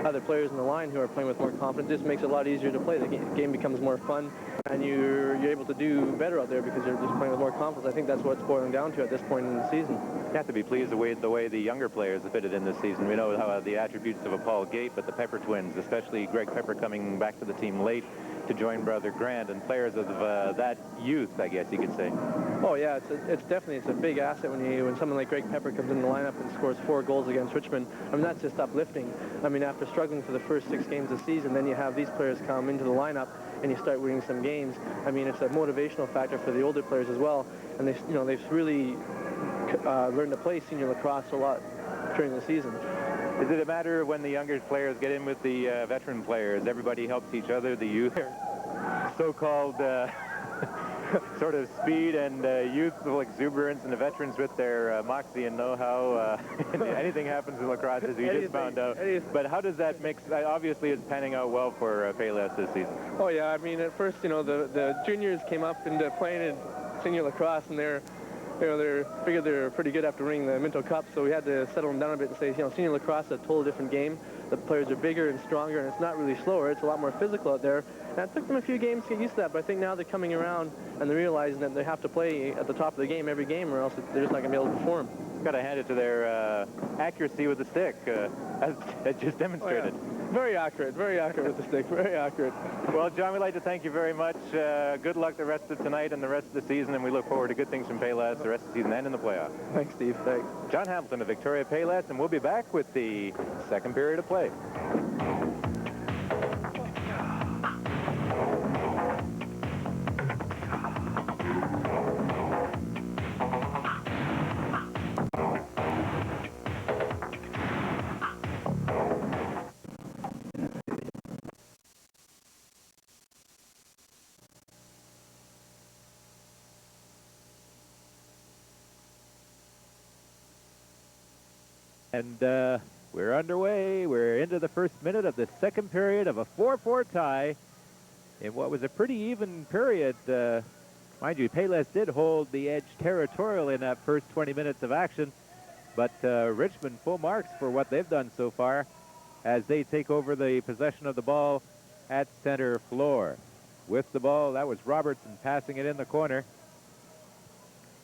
other players in the line who are playing with more confidence, just makes it a lot easier to play. The game becomes more fun, and you're able to do better out there because you're just playing with more confidence. I think that's what it's boiling down to at this point in the season. You have to be pleased with the way the younger players have fitted in this season. We know how the attributes of a Paul Gate, but the Pepper twins, especially Greg Pepper coming back to the team late to join brother Grant, and players of that youth, I guess you could say. Oh yeah, it's definitely a big asset when someone like Greg Pepper comes in the lineup and scores 4 goals against Richmond. I mean, that's just uplifting. I mean, after struggling for the first 6 games of the season, then you have these players come into the lineup and you start winning some games. I mean, it's a motivational factor for the older players as well, and they've really learned to play senior lacrosse a lot during the season. Is it a matter of when the younger players get in with the veteran players, everybody helps each other, the youth, so-called sort of speed and youthful exuberance, and the veterans with their moxie and know-how? Anything happens in lacrosse, as we just found out. But how does that mix? Obviously, it's panning out well for Payless this season. Oh, yeah. I mean, at first, the juniors came up into playing in senior lacrosse, and they figured they were pretty good after winning the Minto Cup, so we had to settle them down a bit and say, senior lacrosse is a totally different game. the players are bigger and stronger, and it's not really slower. It's a lot more physical out there. And it took them a few games to get used to that, but I think now they're coming around and they're realizing that they have to play at the top of the game every game, or else they're just not going to be able to perform. Got to hand it to their accuracy with the stick, as just demonstrated. Oh, yeah. Very accurate with the stick, very accurate. Well, John, we'd like to thank you very much. Good luck the rest of tonight and the rest of the season, and we look forward to good things from Payless the rest of the season and in the playoffs. Thanks, Steve. Thanks. John Hamilton of Victoria Payless, and we'll be back with the second period of play. And we're underway. We're into the first minute of the second period of a 4-4 tie in what was a pretty even period. Mind you, Payless did hold the edge territorial in that first 20 minutes of action, but Richmond full marks for what they've done so far as they take over the possession of the ball at center floor. With the ball, that was Robertson passing it in the corner.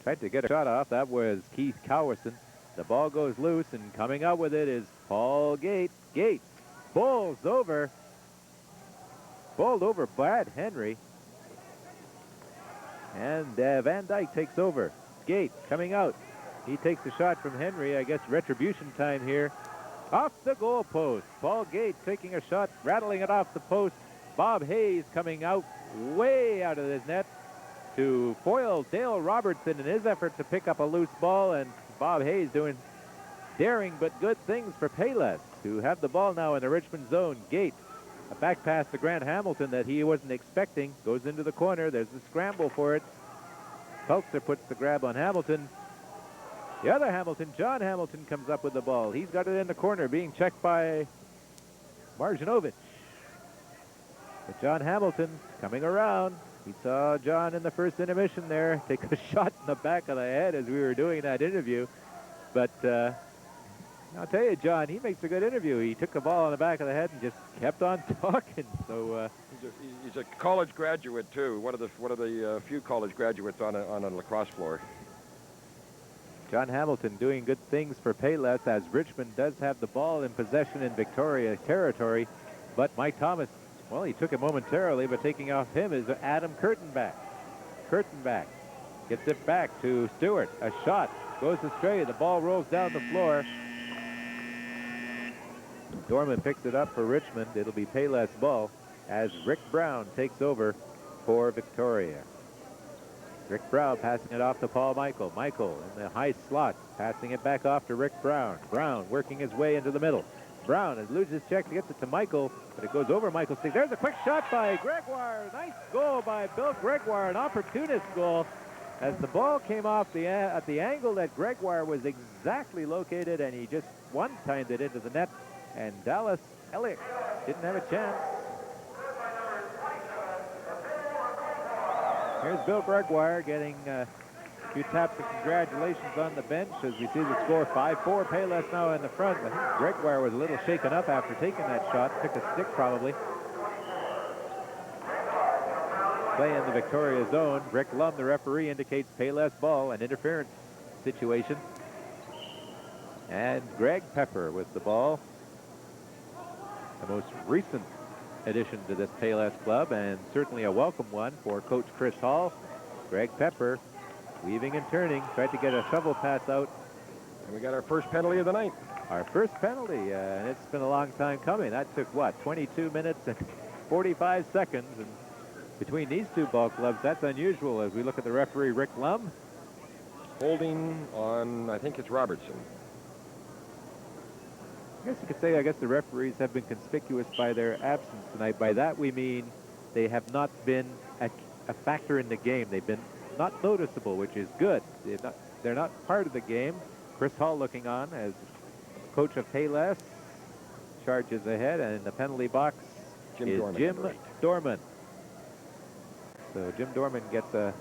Tried to get a shot off. That was Keith Cowison. The ball goes loose, and coming out with it is Paul Gate. Gate bowled over Brad Henry. And Van Dyke takes over. Gate coming out. He takes a shot from Henry. I guess retribution time here. Off the goal post. Paul Gate taking a shot, rattling it off the post. Bob Hayes coming out way out of his net to foil Dale Robertson in his effort to pick up a loose ball, and Bob Hayes doing daring but good things for Payless, who have the ball now in the Richmond zone. Gate, a back pass to Grant Hamilton that he wasn't expecting, goes into the corner. There's a scramble for it. Peltzer puts the grab on Hamilton. The other Hamilton, John Hamilton, comes up with the ball. He's got it in the corner, being checked by Marjanovic. But John Hamilton coming around. We saw John in the first intermission there take a shot in the back of the head as we were doing that interview. But I'll tell you, John, he makes a good interview. He took the ball on the back of the head and just kept on talking. So he's a college graduate too. One of the few college graduates on a lacrosse floor. John Hamilton doing good things for Payless as Richmond does have the ball in possession in Victoria territory. But Mike Thomas, well, he took it momentarily, but taking off him is Adam Kurtenbach. Kurtenbach gets it back to Stewart. A shot goes astray. The ball rolls down the floor. Dorman picks it up for Richmond. It'll be Payless ball as Rick Brown takes over for Victoria. Rick Brown passing it off to Paul Michael. Michael in the high slot, passing it back off to Rick Brown. Brown working his way into the middle. Brown has loses his check, gets it to Michael, but it goes over Michael's stick. There's a quick shot by Gregoire. Nice goal by Bill Gregoire, an opportunist goal. As the ball came off at the angle that Gregoire was exactly located, and he just one-timed it into the net, and Dallas Elliott didn't have a chance. Here's Bill Gregoire getting a few taps of congratulations on the bench as we see the score 5-4. Payless now in the front. I think Gregoire was a little shaken up after taking that shot. Took a stick probably. Play in the Victoria zone. Rick Lum, the referee, indicates Payless ball, an interference situation. And Greg Pepper with the ball. The most recent addition to this Payless club, and certainly a welcome one for Coach Chris Hall. Greg Pepper weaving and turning, tried to get a shovel pass out. And we got our first penalty of the night. Our first penalty, and it's been a long time coming. That took, what, 22 minutes and 45 seconds. And between these two ball clubs, that's unusual as we look at the referee, Rick Lum. Holding on, I think it's Robertson. I guess you could say, the referees have been conspicuous by their absence tonight. By that we mean they have not been a factor in the game. They've been not noticeable, which is good. They're not part of the game. Chris Hall looking on as coach of Payless charges ahead, and in the penalty box is Jim Dorman. So Jim Dorman gets the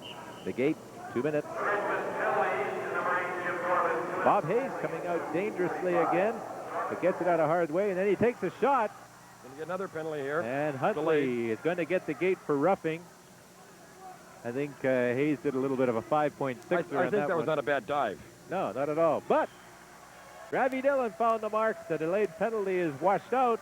gate, 2 minutes. Bob Hayes coming out dangerously again. but gets it out a hard way, and then he takes a shot. Going to get another penalty here. And Huntley Delayed. is going to get the gate for roughing. I think Hayes did a little bit of a 5.6. I think that was not a bad dive. No, not at all. But Ravi Dillon found the mark. The delayed penalty is washed out.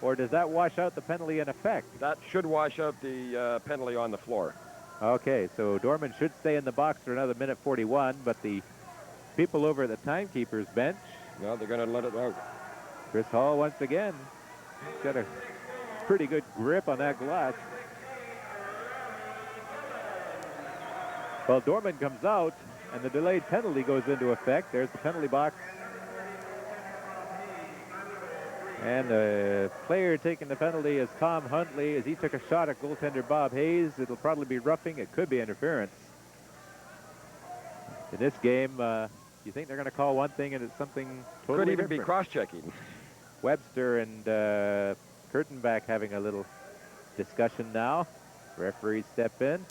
Or does that wash out the penalty in effect? That should wash out the penalty on the floor. Okay, so Dorman should stay in the box for another minute 41, but the people over at the timekeeper's bench. No, they're going to let it out. Chris Hall once again. He's got a pretty good grip on that glass. Well, Dorman comes out, and the delayed penalty goes into effect. There's the penalty box. And the player taking the penalty is Tom Huntley, as he took a shot at goaltender Bob Hayes. It'll probably be roughing. It could be interference. In this game, you think they're going to call one thing and it's something totally Could even different. be cross-checking. Webster and Kurtenbach having a little discussion now. Referees step in.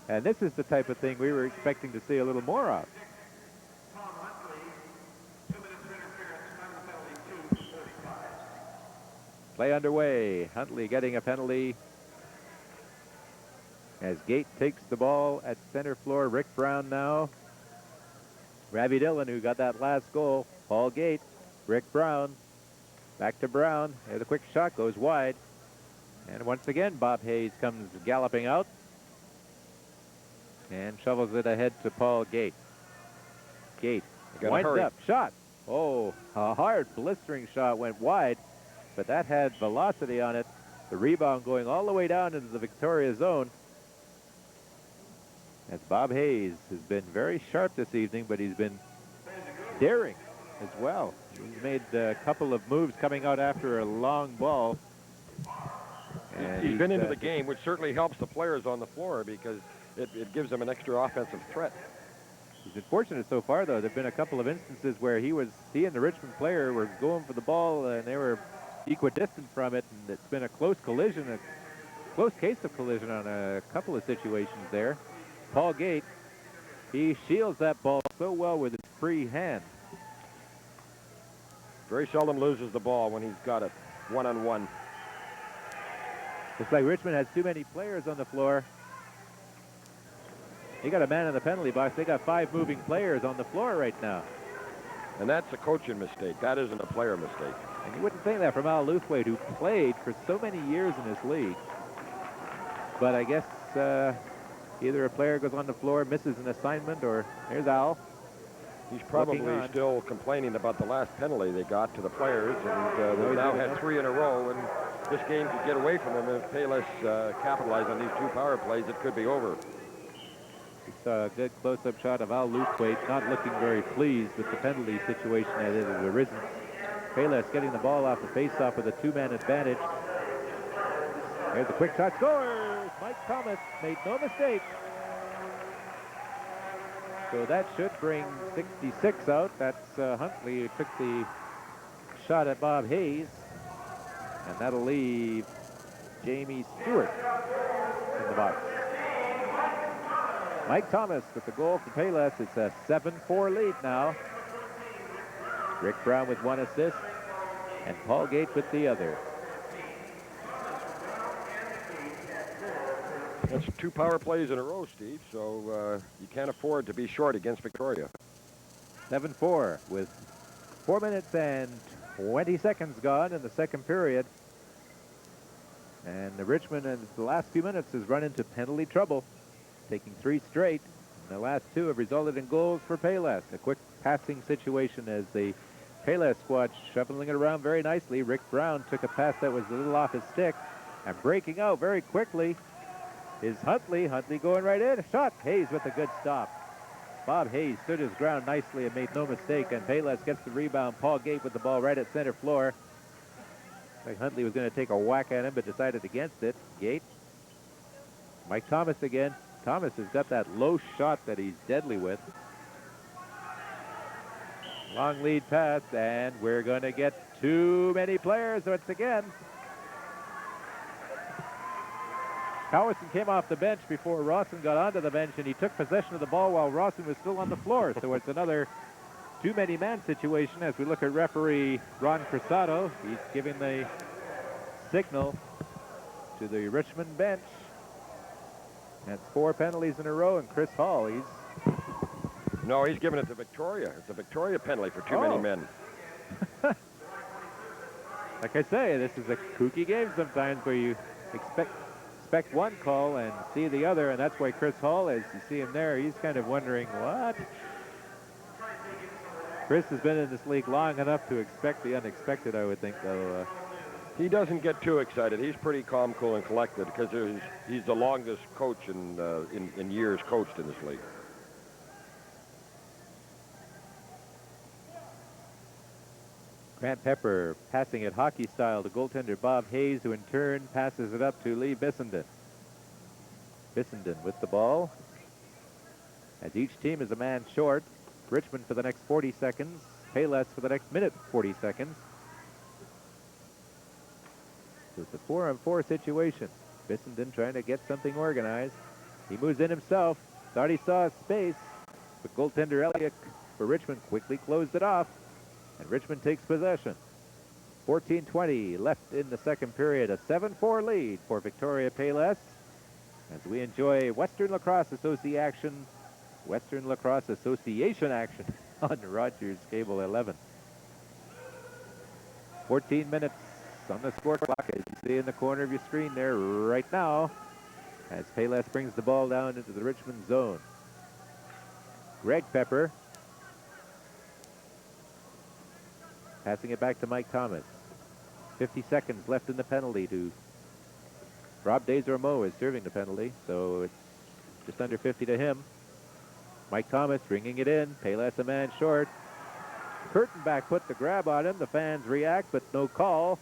And this is the type of thing we were expecting to see a little more of. Play underway. Huntley getting a penalty as Gate takes the ball at center floor. Rick Brown now. Ravi Dillon, who got that last goal. Paul Gate, Rick Brown, back to Brown. And the quick shot goes wide. And once again, Bob Hayes comes galloping out and shovels it ahead to Paul Gate. Gate winds up, shot. Oh, a hard blistering shot went wide, but that had velocity on it. The rebound going all the way down into the Victoria zone. As Bob Hayes has been very sharp this evening, but he's been daring as well. He's made a couple of moves coming out after a long ball. And he's been into the game, which certainly helps the players on the floor because it gives them an extra offensive threat. He's been fortunate so far, though. There have been a couple of instances where he and the Richmond player were going for the ball, and they were equidistant from it, and it's been a close collision, a close case of collision on a couple of situations there. Paul Gate, he shields that ball so well with his free hand. Very seldom loses the ball when he's got it one-on-one. Looks like Richmond has too many players on the floor. They got a man in the penalty box. They got 5 moving players on the floor right now. And that's a coaching mistake. That isn't a player mistake. And you wouldn't think that from Al Luthwaite, who played for so many years in this league. But I guess either a player goes on the floor, misses an assignment, or there's Al. He's probably still complaining about the last penalty they got to the players, and they've now had 3 in a row, and this game could get away from them. If Payless capitalize on these 2 power plays, it could be over. We saw a good close-up shot of Al Luthwaite, not looking very pleased with the penalty situation as it has arisen. Payless getting the ball off the face-off with a 2-man advantage. There's a quick shot, scores! Mike Thomas made no mistake. So that should bring 66 out. That's Huntley who took the shot at Bob Hayes. And that'll leave Jamie Stewart in the box. Mike Thomas with the goal for Payless. It's a 7-4 lead now. Rick Brown with 1 assist and Paul Gate with the other. That's 2 power plays in a row, Steve, so you can't afford to be short against Victoria. 7-4 with 4 minutes and 20 seconds gone in the second period. And the Richmond in the last few minutes has run into penalty trouble, taking 3 straight. And the last 2 have resulted in goals for Payless. A quick passing situation as the Payless squad shuffling it around very nicely. Rick Brown took a pass that was a little off his stick, and breaking out very quickly is Huntley. Huntley going right in. A shot. Hayes with a good stop. Bob Hayes stood his ground nicely and made no mistake, and Payless gets the rebound. Paul Gate with the ball right at center floor. Like Huntley was going to take a whack at him, but decided against it. Gate. Mike Thomas again. Thomas has got that low shot that he's deadly with. Long lead pass, and we're going to get too many players once again. Howerson came off the bench before Rawson got onto the bench, and he took possession of the ball while Rawson was still on the floor. So it's another too many man situation as we look at referee Ron Crosado. He's giving the signal to the Richmond bench. That's 4 penalties in a row, and Chris Hall, No, he's giving it to Victoria. It's a Victoria penalty for too many men. like I say, this is a kooky game sometimes where you expect one call and see the other, and that's why Chris Hall, as you see him there, he's kind of wondering, what? Chris has been in this league long enough to expect the unexpected, I would think, though. He doesn't get too excited. He's pretty calm, cool, and collected because he's the longest coach in years coached in this league. Grant Pepper passing it hockey style to goaltender Bob Hayes, who in turn passes it up to Lee Bissenden. Bissenden with the ball. As each team is a man short. Richmond for the next 40 seconds. Payless for the next minute 40 seconds. So it's a 4-on-4 situation. Bissenden trying to get something organized. He moves in himself. Thought he saw space. But goaltender Elliott for Richmond quickly closed it off. And Richmond takes possession. 14:20 left in the second period. A 7-4 lead for Victoria Payless as we enjoy Western Lacrosse Association action on Rogers Cable 11. 14 minutes on the score clock, as you see in the corner of your screen there right now, as Payless brings the ball down into the Richmond zone. Greg Pepper passing it back to Mike Thomas. 50 seconds left in the penalty to Rob Desormeaux is serving the penalty, so it's just under 50 to him. Mike Thomas bringing it in. Payless a man short. Kurtenbach put the grab on him. The fans react, but no call.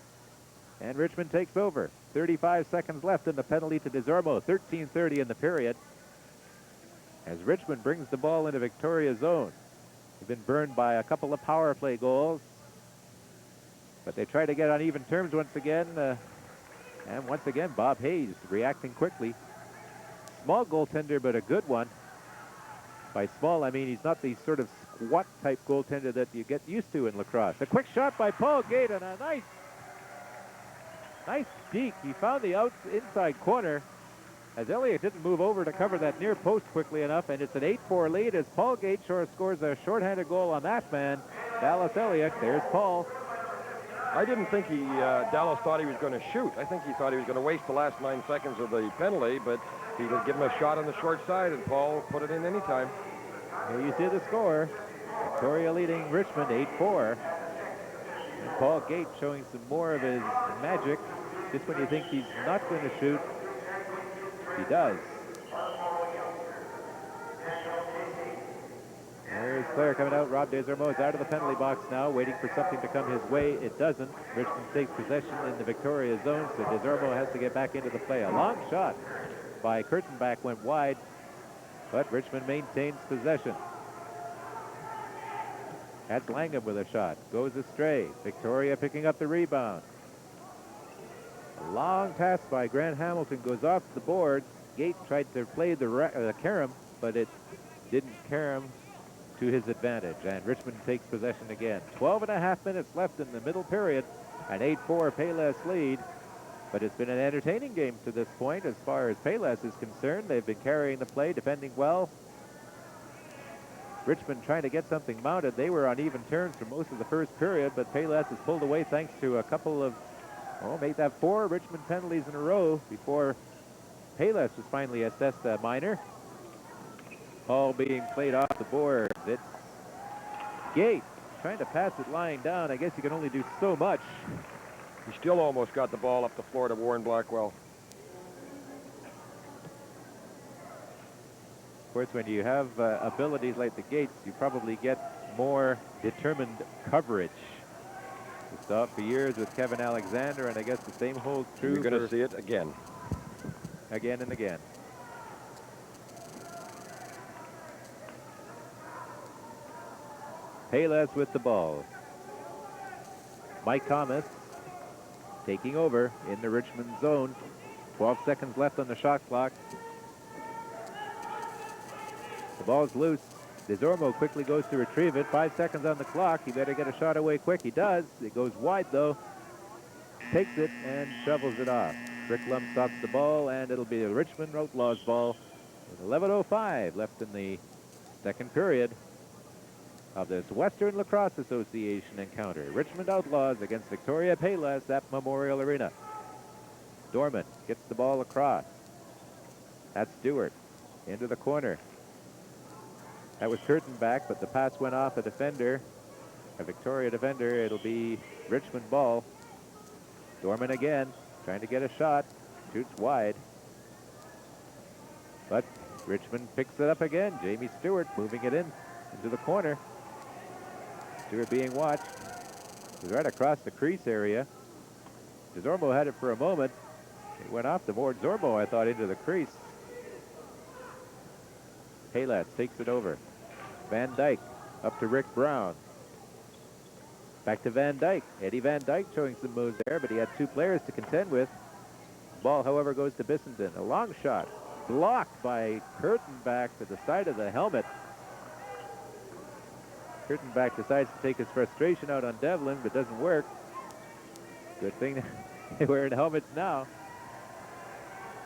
And Richmond takes over. 35 seconds left in the penalty to Desormeaux. 13:30 in the period. As Richmond brings the ball into Victoria's zone. They've been burned by a couple of power play goals. But they try to get on even terms once again. And once again, Bob Hayes reacting quickly. Small goaltender, but a good one. By small, I mean he's not the sort of squat-type goaltender that you get used to in lacrosse. A quick shot by Paul Gate and a nice deke. He found the inside corner as Elliott didn't move over to cover that near post quickly enough, and it's an 8-4 lead as Paul Gate scores a shorthanded goal on that man, Dallas Elliott. There's Paul. I didn't think Dallas thought he was going to shoot. I think he thought he was going to waste the last 9 seconds of the penalty, but he would give him a shot on the short side, and Paul put it in anytime. Here you see the score. Victoria leading Richmond 8-4. And Paul Gate showing some more of his magic. Just when you think he's not going to shoot, he does. There's Claire coming out. Rob Desormeaux is out of the penalty box now, waiting for something to come his way. It doesn't. Richmond takes possession in the Victoria zone, so Desormeaux has to get back into the play. A long shot by Kurtenbach went wide, but Richmond maintains possession. That's Langham with a shot. Goes astray. Victoria picking up the rebound. A long pass by Grant Hamilton goes off the board. Gate tried to play the carom, but it didn't carom to his advantage, and Richmond takes possession again. 12.5 minutes left in the middle period. An 8-4 Payless lead, but it's been an entertaining game to this point as far as Payless is concerned. They've been carrying the play, defending well. Richmond trying to get something mounted. They were on even terms for most of the first period, but Payless has pulled away thanks to a couple of, made that 4 Richmond penalties in a row before Payless was finally assessed a minor. Ball being played off the board. It's Gate trying to pass it lying down. I guess you can only do so much. He still almost got the ball up the floor to Warren Blackwell. Of course, when you have abilities like the Gates, you probably get more determined coverage. We saw it for years with Kevin Alexander, and I guess the same holds true. You're going to see it again. Again and again. Payless with the ball. Mike Thomas taking over in the Richmond zone. 12 seconds left on the shot clock. The ball's loose. DeZormo quickly goes to retrieve it. 5 seconds on the clock. He better get a shot away quick. He does. It goes wide, though. Takes it and shovels it off. Rick Lum stops the ball, and it'll be a Richmond Outlaws ball with 11:05 left in the second period of this Western Lacrosse Association encounter. Richmond Outlaws against Victoria Payless at Memorial Arena. Dorman gets the ball across. That's Stewart into the corner. That was Kurtenbach, but the pass went off a defender, a Victoria defender. It'll be Richmond ball. Dorman again, trying to get a shot. Shoots wide. But Richmond picks it up again. Jamie Stewart moving it into the corner. Stewart being watched. It was right across the crease area. Zormo had it for a moment. It went off the board. Zormo, I thought, into the crease. Payless takes it over. Van Dyke up to Rick Brown. Back to Van Dyke. Eddie Van Dyke showing some moves there, but he had 2 players to contend with. Ball, however, goes to Bissenden. A long shot. Blocked by Kurtenbach to the side of the helmet. Kurtenbach decides to take his frustration out on Devlin, but doesn't work. Good thing they're wearing helmets now.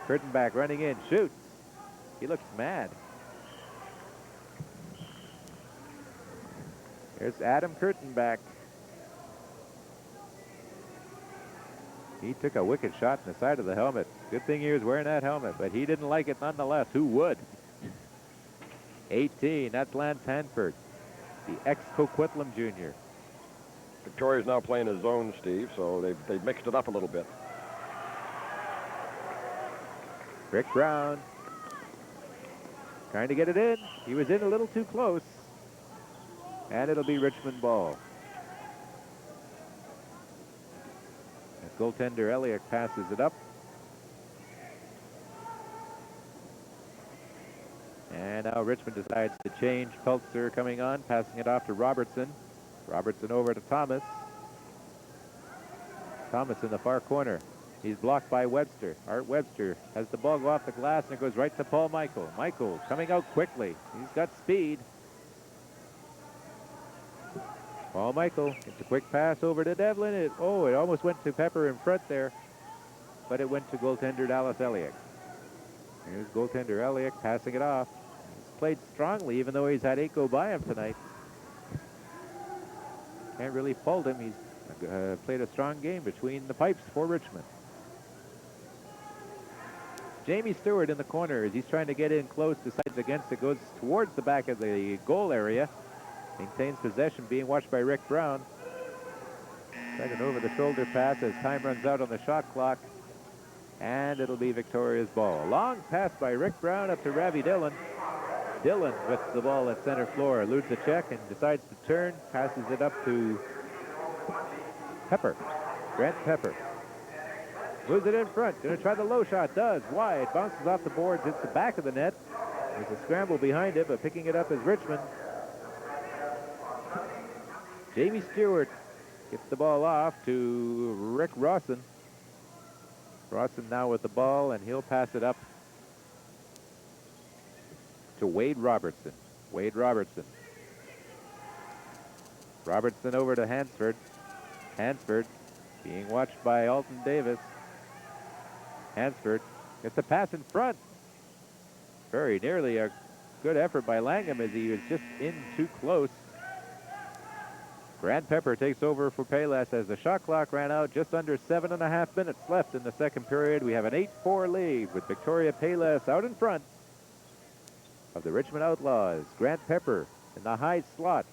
Kurtenbach running in, shoots. He looks mad. Here's Adam Kurtenbach. He took a wicked shot in the side of the helmet. Good thing he was wearing that helmet, but he didn't like it nonetheless. Who would? 18, that's Lance Hanford, the ex-Coquitlam junior. Victoria's now playing a zone, Steve, so they've mixed it up a little bit. Rick Brown trying to get it in. He was in a little too close. And it'll be Richmond ball. As goaltender Elliott passes it up. And now Richmond decides to change. Peltzer coming on, passing it off to Robertson. Robertson over to Thomas. Thomas in the far corner. He's blocked by Webster. Art Webster has the ball go off the glass, and it goes right to Paul Michael. Michael coming out quickly. He's got speed. Paul Michael gets a quick pass over to Devlin. It almost went to Pepper in front there, but it went to goaltender Dallas Elliott. Here's goaltender Elliott passing it off. He's played strongly, even though he's had 8 go by him tonight. Can't really fault him. He's played a strong game between the pipes for Richmond. Jamie Stewart in the corner as he's trying to get in close, decides against it, goes towards the back of the goal area. Maintains possession, being watched by Rick Brown. Second over-the-shoulder pass as time runs out on the shot clock. And it'll be Victoria's ball. A long pass by Rick Brown up to Ravi Dillon. Dillon with the ball at center floor, eludes a check and decides to turn, passes it up to Pepper. Grant Pepper. Moves it in front, gonna try the low shot, does, wide, bounces off the boards, hits the back of the net. There's a scramble behind it, but picking it up is Richmond. Jamie Stewart gets the ball off to Rick Rawson. Rawson now with the ball, and he'll pass it up to Wade Robertson. Wade Robertson. Robertson over to Hansford. Hansford being watched by Alton Davis. Hansford gets the pass in front. Very nearly a good effort by Langham as he was just in too close. Grant Pepper takes over for Payless as the shot clock ran out. Just under 7.5 minutes left in the second period. We have an 8-4 lead with Victoria Payless out in front of the Richmond Outlaws. Grant Pepper in the high slot.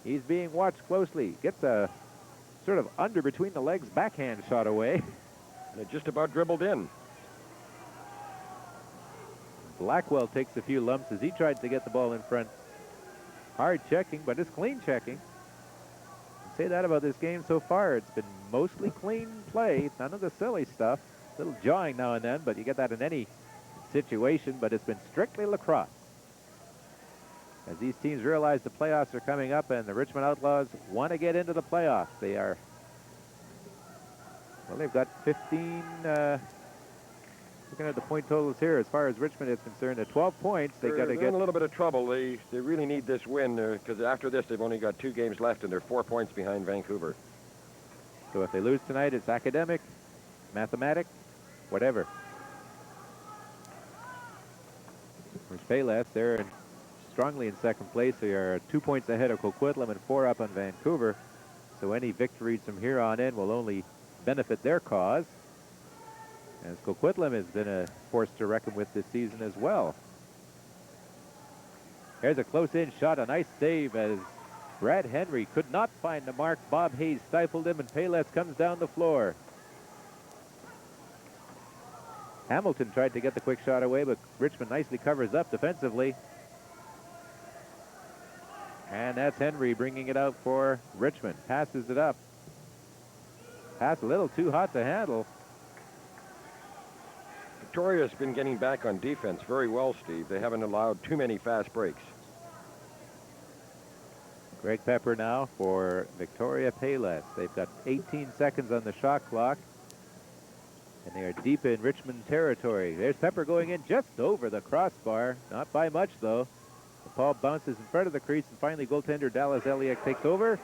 He's being watched closely. Gets a sort of under between the legs backhand shot away. And it just about dribbled in. Blackwell takes a few lumps as he tried to get the ball in front. Hard checking, but it's clean checking. Say that about this game so far. It's been mostly clean play, none of the silly stuff. A little jawing now and then, but you get that in any situation, but it's been strictly lacrosse. As these teams realize the playoffs are coming up and the Richmond Outlaws want to get into the playoffs. They are, well, they've got 15, Looking at the point totals here, as far as Richmond is concerned, at 12 points, they got to They're get in a little bit of trouble. They really need this win because after this, they've only got 2 games left, and they're 4 points behind Vancouver. So if they lose tonight, it's academic, mathematics, whatever. Whereas Payless, they're strongly in second place. They are 2 points ahead of Coquitlam and 4 up on Vancouver. So any victories from here on in will only benefit their cause, as Coquitlam has been a force to reckon with this season as well. Here's a close-in shot, a nice save as Brad Henry could not find the mark. Bob Hayes stifled him, and Payless comes down the floor. Hamilton tried to get the quick shot away, but Richmond nicely covers up defensively. And that's Henry bringing it out for Richmond. Passes it up. Pass a little too hot to handle. Victoria's been getting back on defense very well, Steve. They haven't allowed too many fast breaks. Greg Pepper now for Victoria Payless. They've got 18 seconds on the shot clock, and they are deep in Richmond territory. There's Pepper going in just over the crossbar. Not by much, though. The ball bounces in front of the crease, and finally goaltender Dallas Eliak takes over.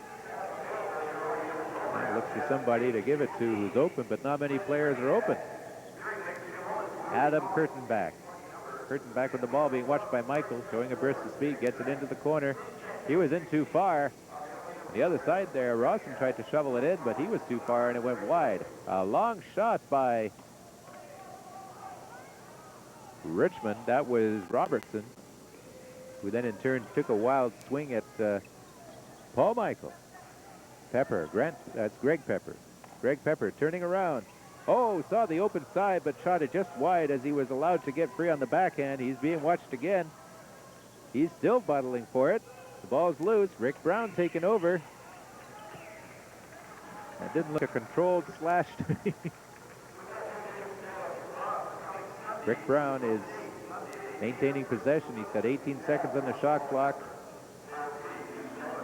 And looks for somebody to give it to who's open, but not many players are open. Adam Kurtenbach. Kurtenbach with the ball being watched by Michael, showing a burst of speed, gets it into the corner. He was in too far. On the other side there, Rawson tried to shovel it in, but he was too far and it went wide. A long shot by Richmond. That was Robertson, who then in turn took a wild swing at Paul Michael. Pepper, that's Greg Pepper. Greg Pepper turning around. Oh, saw the open side, but shot it just wide as he was allowed to get free on the backhand. He's being watched again. He's still battling for it. The ball's loose. Rick Brown taking over. That didn't look a controlled slash to me. Rick Brown is maintaining possession. He's got 18 seconds on the shot clock.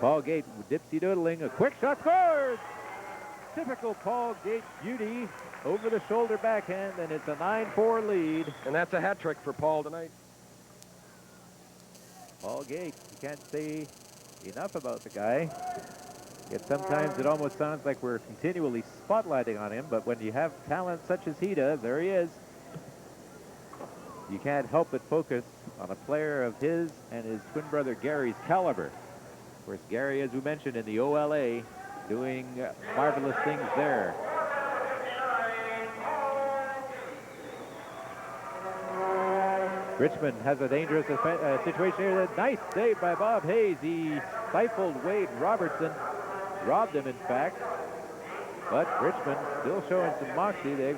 Paul Gate dipsy-doodling. A quick shot, scores! Typical Paul Gate beauty. Over the shoulder backhand, and it's a 9-4 lead. And that's a hat trick for Paul tonight. Paul Gate, you can't say enough about the guy. Yet sometimes it almost sounds like we're continually spotlighting on him, but when you have talent such as he does, there he is. You can't help but focus on a player of his and his twin brother Gary's caliber. Of course, Gary, as we mentioned, in the OLA, doing marvelous things there. Richmond has a dangerous situation here. Nice save by Bob Hayes. He stifled Wade Robertson. Robbed him, in fact. But Richmond still showing some moxie. They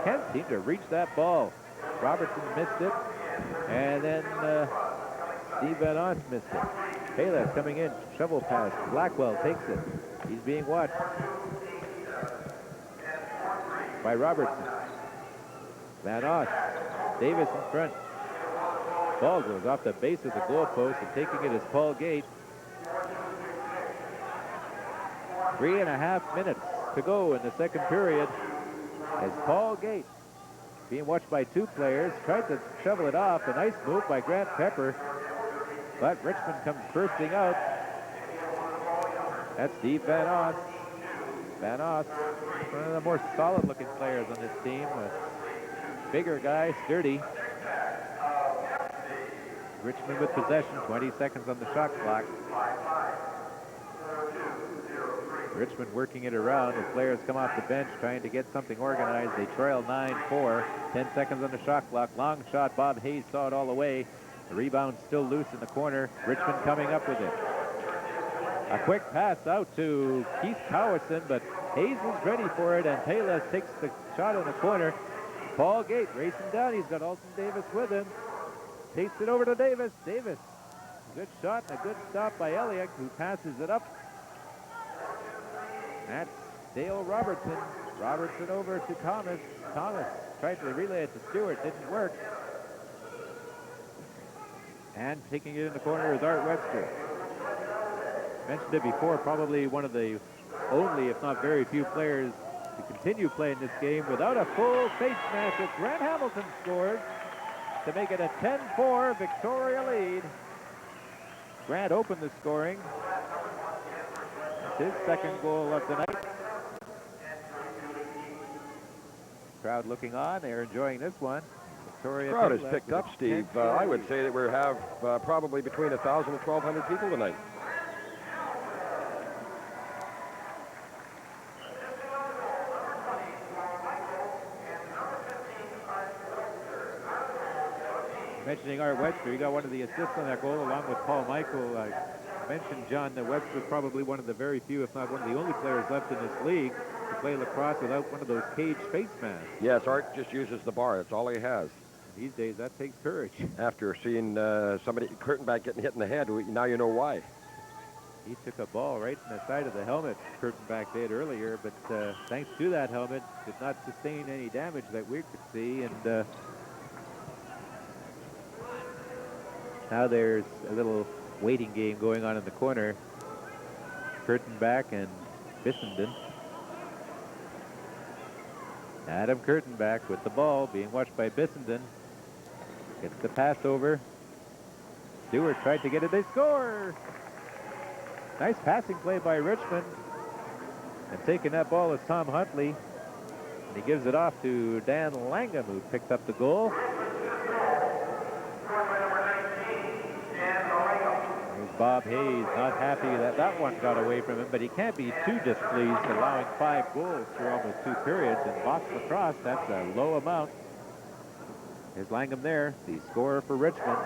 can't seem to reach that ball. Robertson missed it. And then Steve Van Os missed it. Payless coming in. Shovel pass. Blackwell takes it. He's being watched by Robertson. Van Os. Davis in front. Ball goes off the base of the goalpost, and taking it is Paul Gate. 3.5 minutes to go in the second period as Paul Gate, being watched by 2 players, tried to shovel it off. A nice move by Grant Pepper, but Richmond comes bursting out. That's Steve Van Os. Van Os, one of the more solid-looking players on this team. A bigger guy, sturdy. Richmond with possession, 20 seconds on the shot clock. Richmond working it around as players come off the bench trying to get something organized. They trail 9-4, 10 seconds on the shot clock. Long shot, Bob Hayes saw it all the way. The rebound still loose in the corner. Richmond coming up with it. A quick pass out to Keith Cowison, but Hayes is ready for it, and Payless takes the shot in the corner. Paul Gate racing down. He's got Alton Davis with him. Takes it over to Davis. Davis, a good shot and a good stop by Eliak, who passes it up. That's Dale Robertson. Robertson over to Thomas. Thomas tried to relay it to Stewart. Didn't work. And taking it in the corner is Art Webster. Mentioned it before, probably one of the only, if not very few players to continue playing this game without a full face mask as Grant Hamilton scores to make it a 10-4 Victoria lead. Grant opened the scoring. It's his second goal of the night. Crowd looking on. They're enjoying this one. Victoria Crowd has Payless picked with up, a Steve. 10-4 I would lead. say that we have probably between 1,000 and 1,200 people tonight. Mentioning Art Webster, he got one of the assists on that goal along with Paul Michael. I mentioned, John, that Webster's probably one of the very few, if not one of the only players left in this league to play lacrosse without one of those cage face masks. Yes, Art just uses the bar. That's all he has. These days, that takes courage. After seeing somebody, Kurtenbach, getting hit in the head, now you know why. He took a ball right in the side of the helmet, Kurtenbach did earlier, but thanks to that helmet, did not sustain any damage that we could see. And now there's a little waiting game going on in the corner. Kurtenbach and Bissenden. Adam Kurtenbach with the ball, being watched by Bissenden. Gets the pass over. Stewart tried to get it. They score! Nice passing play by Richmond. And taking that ball is Tom Huntley. And he gives it off to Dan Langham, who picked up the goal. Bob Hayes not happy that that one got away from him, but he can't be too displeased allowing 5 goals through almost 2 periods. In Box Lacrosse, that's a low amount. Here's Langham there, the scorer for Richmond.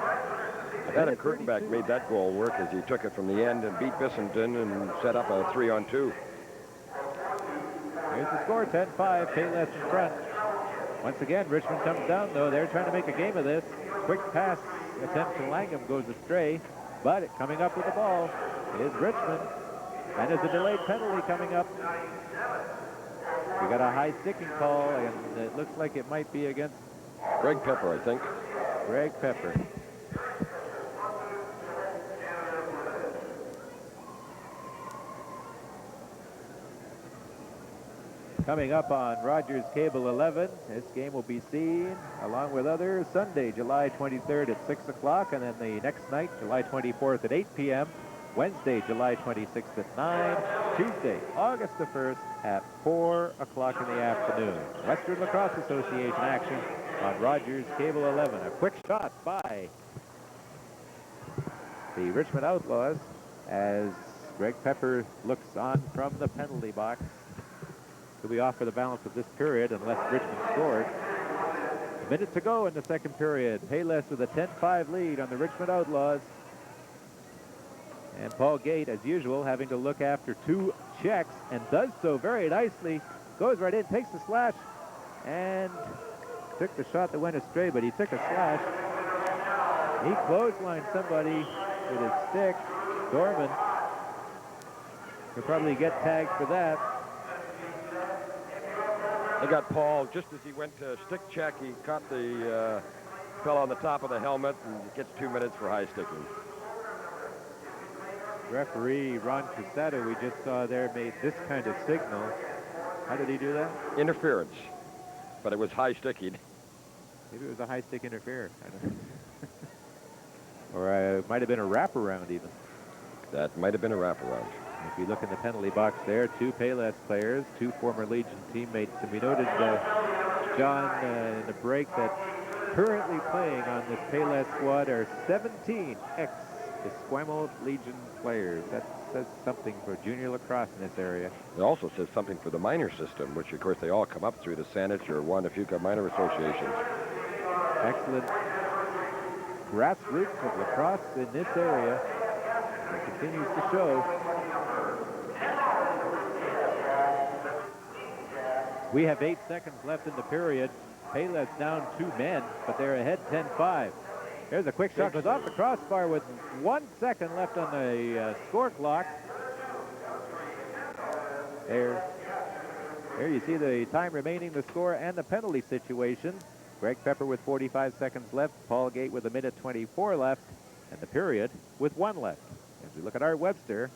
Adam Kurtenbach made that goal work as he took it from the end and beat Bissenden and set up a 3-on-2. Here's the score, 10-5, Payless in front. Once again, Richmond comes down, though. They're trying to make a game of this. Quick pass attempt to Langham goes astray. But coming up with the ball is Richmond. And there's a delayed penalty coming up. We got a high sticking call, and it looks like it might be against Greg Pepper, I think. Greg Pepper. Coming up on Rogers Cable 11, this game will be seen along with others Sunday, July 23rd at 6 o'clock, and then the next night, July 24th at 8 p.m., Wednesday, July 26th at 9, Tuesday, August the 1st at 4 o'clock in the afternoon. Western Lacrosse Association action on Rogers Cable 11. A quick shot by the Richmond Outlaws as Greg Pepper looks on from the penalty box. He'll be off for the balance of this period unless Richmond scores. A minute to go in the second period. Payless with a 10-5 lead on the Richmond Outlaws. And Paul Gate, as usual, having to look after 2 checks, and does so very nicely. Goes right in, takes the slash, and took the shot that went astray, but he took a slash. He clotheslined somebody with his stick. Dorman. He'll probably get tagged for that. They got Paul, just as he went to stick check, he caught the fell on the top of the helmet and gets 2 minutes for high sticking. Referee Ron Casado, we just saw there, made this kind of signal. How did he do that? Interference, but it was high sticking. Maybe it was a high stick interference. I don't know. Or it might have been a wraparound even. That might have been a wraparound. If you look in the penalty box there, 2 Payless players, 2 former Legion teammates. And we noted, John, in the break, that currently playing on this Payless squad are 17 ex-Esquimalt Legion players. That says something for junior lacrosse in this area. It also says something for the minor system, which, of course, they all come up through the Saanich or Juan-Fuca minor associations. Excellent grassroots of lacrosse in this area. It continues to show. We have 8 seconds left in the period. Payless down 2 men, but they're ahead 10-5. There's a quick shot, goes off the crossbar with 1 second left on the score clock. There you see the time remaining, the score, and the penalty situation. Greg Pepper with 45 seconds left, Paul Gate with 1:24 left, and the period with 1 left. As we look at Art Webster,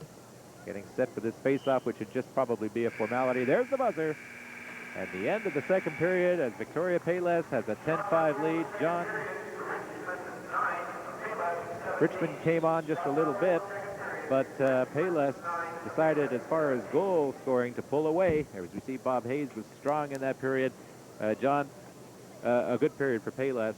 getting set for this face-off, which should just probably be a formality. There's the buzzer. at the end of the second period as Victoria Payless has a 10-5 lead. John, Richmond came on just a little bit, but Payless decided as far as goal scoring to pull away. As we see, Bob Hayes was strong in that period. John, a good period for Payless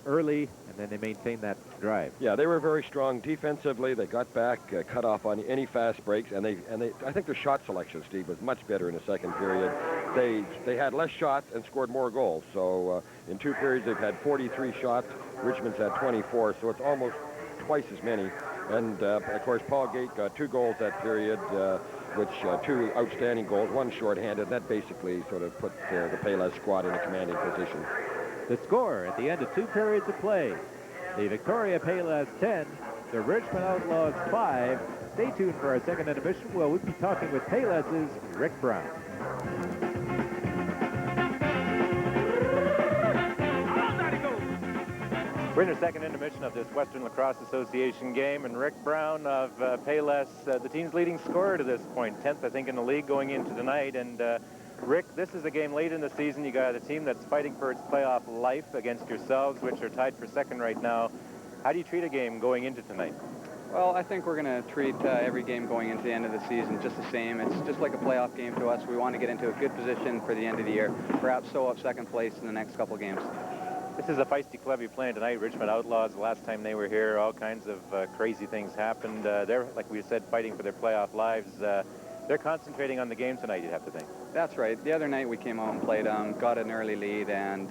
early, and then they maintained that drive. Yeah, they were very strong defensively. They got back, cut off on any fast breaks, and I think their shot selection, Steve, was much better in the second period. They had less shots and scored more goals. So in 2 periods, they've had 43 shots. Richmond's had 24, so it's almost twice as many. And of course, Paul Gate got 2 goals that period, which 2 outstanding goals, 1 shorthanded. That basically sort of put the Payless squad in a commanding position. The score at the end of 2 periods of play: the Victoria Payless 10, the Richmond Outlaws 5. Stay tuned for our second intermission. We'll be talking with Payless's Rick Brown. We're in the second intermission of this Western Lacrosse Association game, and Rick Brown of Payless, the team's leading scorer to this point, 10th, I think, in the league going into tonight. And Rick, this is a game late in the season. You got a team that's fighting for its playoff life against yourselves, which are tied for second right now. How do you treat a game going into tonight? Well, I think we're going to treat every game going into the end of the season just the same. It's just like a playoff game to us. We want to get into a good position for the end of the year, perhaps sew up second place in the next couple games. This is a feisty club you're playing tonight, Richmond Outlaws. The last time they were here, all kinds of crazy things happened. They're, like we said, fighting for their playoff lives. They're concentrating on the game tonight, you'd have to think. That's right. The other night we came out and played them, got an early lead, and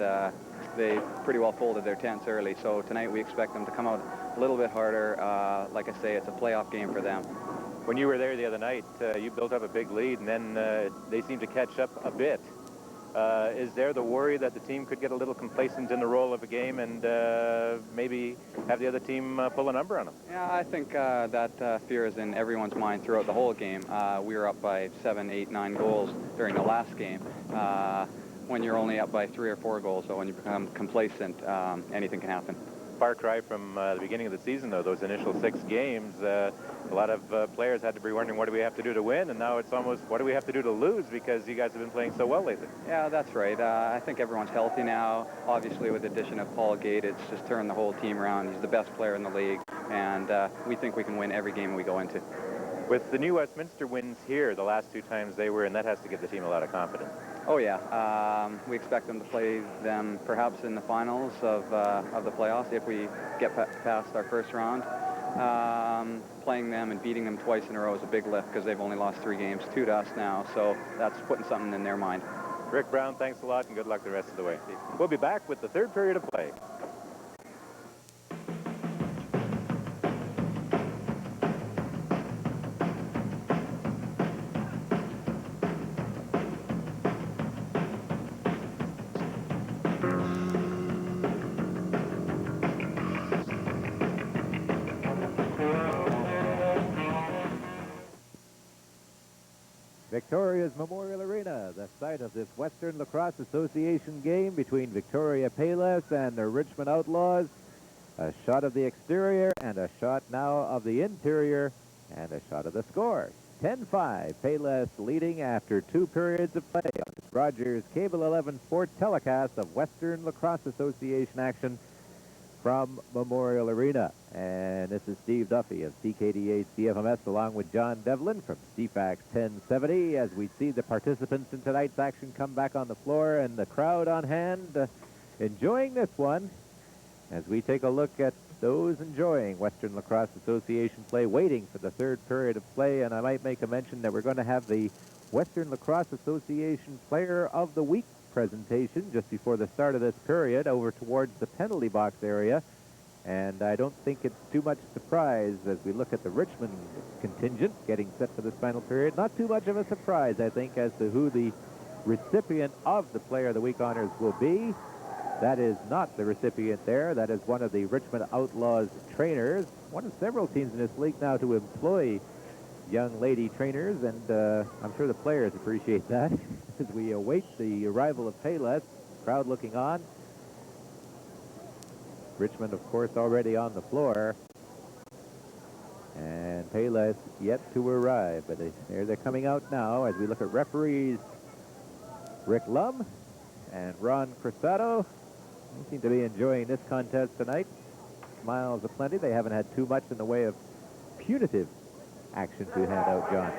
they pretty well folded their tents early. So tonight we expect them to come out a little bit harder. Like I say, it's a playoff game for them. When you were there the other night, you built up a big lead, and then they seemed to catch up a bit. Is there the worry that the team could get a little complacent in the role of a game and maybe have the other team pull a number on them? Yeah, I think that fear is in everyone's mind throughout the whole game. We were up by 7, 8, 9 goals during the last game. When you're only up by 3 or 4 goals, so when you become complacent, anything can happen. Far cry from the beginning of the season, though, those initial 6 games. A lot of players had to be wondering, what do we have to do to win? And now it's almost, what do we have to do to lose, because you guys have been playing so well lately? Yeah, that's right. I think everyone's healthy now. Obviously, with the addition of Paul Gate, it's just turned the whole team around. He's the best player in the league, and we think we can win every game we go into. With the new Westminster wins here, the last 2 times they were in, that has to give the team a lot of confidence. Oh, yeah. We expect them to play them perhaps in the finals of the playoffs if we get past our first round. Playing them and beating them twice in a row is a big lift because they've only lost 3 games, 2 to us now, so that's putting something in their mind. Rick Brown, thanks a lot, and good luck the rest of the way. We'll be back with the 3rd period of play. Victoria's Memorial Arena, the site of this Western Lacrosse Association game between Victoria Payless and the Richmond Outlaws. A shot of the exterior and a shot now of the interior and a shot of the score. 10-5, Payless leading after 2 periods of play on this Rogers Cable 11 Sport telecast of Western Lacrosse Association action from Memorial Arena. And this is Steve Duffy of CKDA CFMS along with John Devlin from CFAX 1070 as we see the participants in tonight's action come back on the floor and the crowd on hand enjoying this one as we take a look at those enjoying Western Lacrosse Association play, waiting for the 3rd period of play. And I might make a mention that we're going to have the Western Lacrosse Association Player of the Week presentation just before the start of this period over towards the penalty box area. And I don't think it's too much surprise as we look at the Richmond contingent getting set for this final period. Not too much of a surprise, I think, as to who the recipient of the Player of the Week honors will be. That is not the recipient there. That is one of the Richmond Outlaws trainers, one of several teams in this league now to employ young lady trainers, and I'm sure the players appreciate that as we await the arrival of Payless. Crowd looking on. Richmond, of course, already on the floor. And Payless yet to arrive, but they're coming out now as we look at referees Rick Lum and Ron Cristado. They seem to be enjoying this contest tonight. Smiles aplenty. They haven't had too much in the way of punitive action to hand out, John.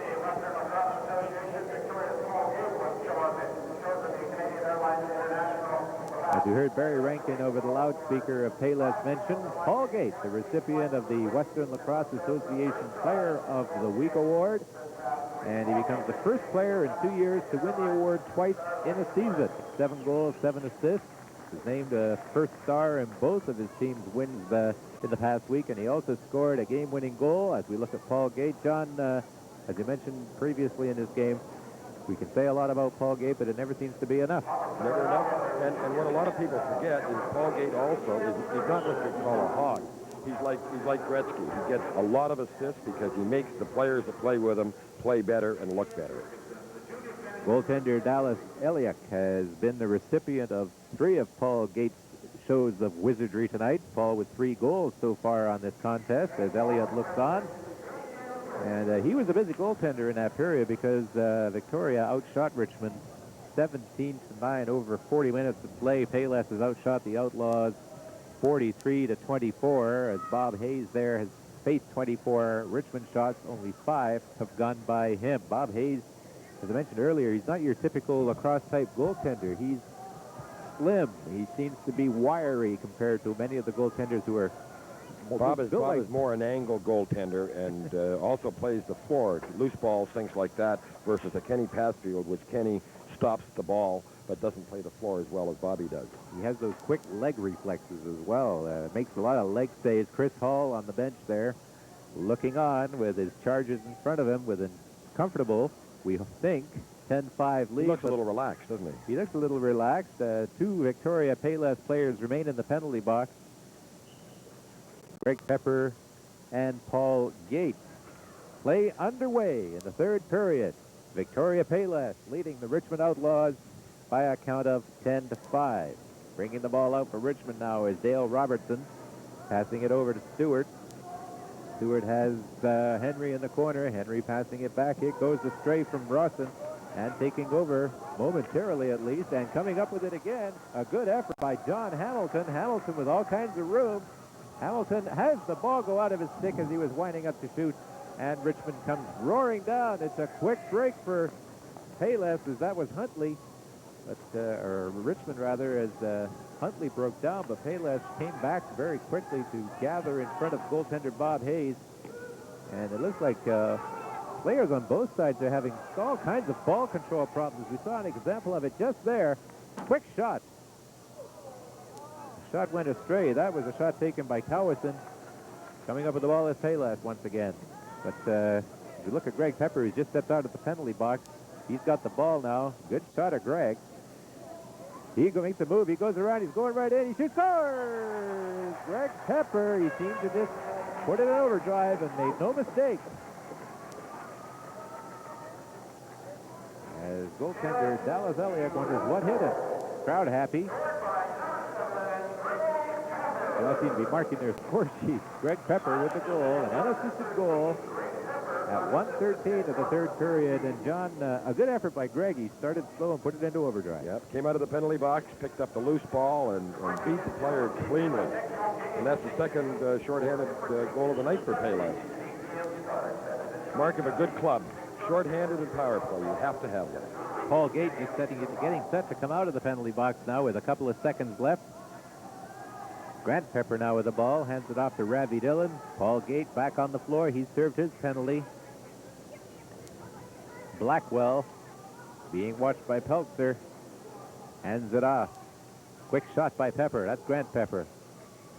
As we heard Barry Rankin over the loudspeaker of Payless mention, Paul Gate, the recipient of the Western Lacrosse Association Player of the Week Award. And he becomes the first player in 2 years to win the award twice in a season. 7 goals, 7 assists. He's named a first star in both of his team's wins in the past week, and he also scored a game-winning goal. As we look at Paul Gate, John, as you mentioned previously in this game, we can say a lot about Paul Gate, but it never seems to be enough. Never enough. And what a lot of people forget is Paul Gate also is not what you call a hog. He's like Gretzky. He gets a lot of assists because he makes the players that play with him play better and look better. Goaltender Dallas Eliak has been the recipient of 3 of Paul Gates' shows of wizardry tonight. Paul with 3 goals so far on this contest as Elliott looks on. And he was a busy goaltender in that period because Victoria outshot Richmond 17-9 over 40 minutes of play. Payless has outshot the Outlaws 43-24 as Bob Hayes there has faced 24 Richmond shots. Only 5 have gone by him. Bob Hayes, as I mentioned earlier, he's not your typical lacrosse-type goaltender. He's slim. He seems to be wiry compared to many of the goaltenders who are Bob is more an angle goaltender and also plays the floor, loose balls, things like that, versus a Kenny Passfield, which Kenny stops the ball but doesn't play the floor as well as Bobby does. He has those quick leg reflexes as well. Makes a lot of leg stays. Chris Hall on the bench there, looking on with his charges in front of him with a comfortable, we think, 10-5 lead. He looks a little relaxed, doesn't he? He looks a little relaxed. 2 Victoria Payless players remain in the penalty box. Greg Pepper and Paul Gate. Play underway in the 3rd period. Victoria Payless leading the Richmond Outlaws by a count of 10-5. Bringing the ball out for Richmond now is Dale Robertson, passing it over to Stewart. Stewart has Henry in the corner. Henry passing it back. It goes astray from Rawson and taking over momentarily at least, and coming up with it again. A good effort by John Hamilton. Hamilton with all kinds of room. Hamilton has the ball go out of his stick as he was winding up to shoot, and Richmond comes roaring down. It's a quick break for Payless as that was Huntley, or Richmond rather, as Huntley broke down, but Payless came back very quickly to gather in front of goaltender Bob Hayes. And it looks like players on both sides are having all kinds of ball control problems. We saw an example of it just there. Quick shot. The shot went astray. That was a shot taken by Cowison. Coming up with the ball is Payless once again. But if you look at Greg Pepper, he's just stepped out of the penalty box. He's got the ball now. Good shot of Greg. He makes a move. He goes around. He's going right in. He shoots. Scores! Greg Pepper. He seemed to just put it in overdrive and made no mistake. As goaltender Dallas Elliott wonders what hit it. Crowd happy. They all seem to be marking their score sheets. Greg Pepper with the goal, an unassisted goal at 1:13 of the 3rd period. And John, a good effort by Greg. He started slow and put it into overdrive. Yep, came out of the penalty box, picked up the loose ball, and beat the player cleanly. And that's the second shorthanded goal of the night for Payless. Mark of a good club. Shorthanded and power play. You have to have them. Paul Gate is getting set to come out of the penalty box now with a couple of seconds left. Grant Pepper now with the ball, hands it off to Ravi Dillon. Paul Gate back on the floor. He served his penalty. Blackwell, being watched by Peltzer, hands it off. Quick shot by Pepper. That's Grant Pepper.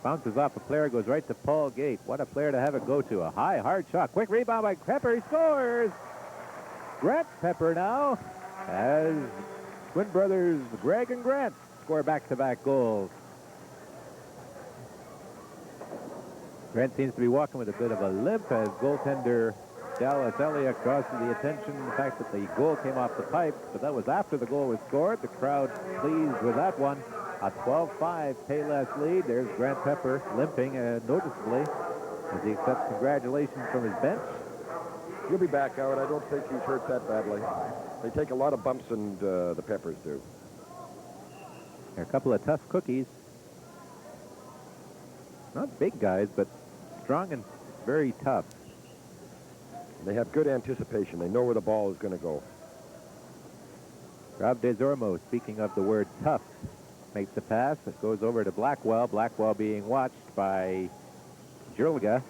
Bounces off a player, goes right to Paul Gate. What a player to have it go to. A high, hard shot. Quick rebound by Pepper. He scores! Grant Pepper now, as twin brothers Greg and Grant score back-to-back goals. Grant seems to be walking with a bit of a limp as goaltender Dallas Elliott draws to the attention the fact that the goal came off the pipe, but that was after the goal was scored. The crowd pleased with that one. A 12-5 Payless lead. There's Grant Pepper limping noticeably as he accepts congratulations from his bench. He'll be back out. I don't think he's hurt that badly. They take a lot of bumps, and the Peppers do. They're a couple of tough cookies. Not big guys, but strong and very tough. They have good anticipation. They know where the ball is going to go. Rob Desormeaux, speaking of the word tough, makes the pass. It goes over to Blackwell. Blackwell being watched by Jurliga.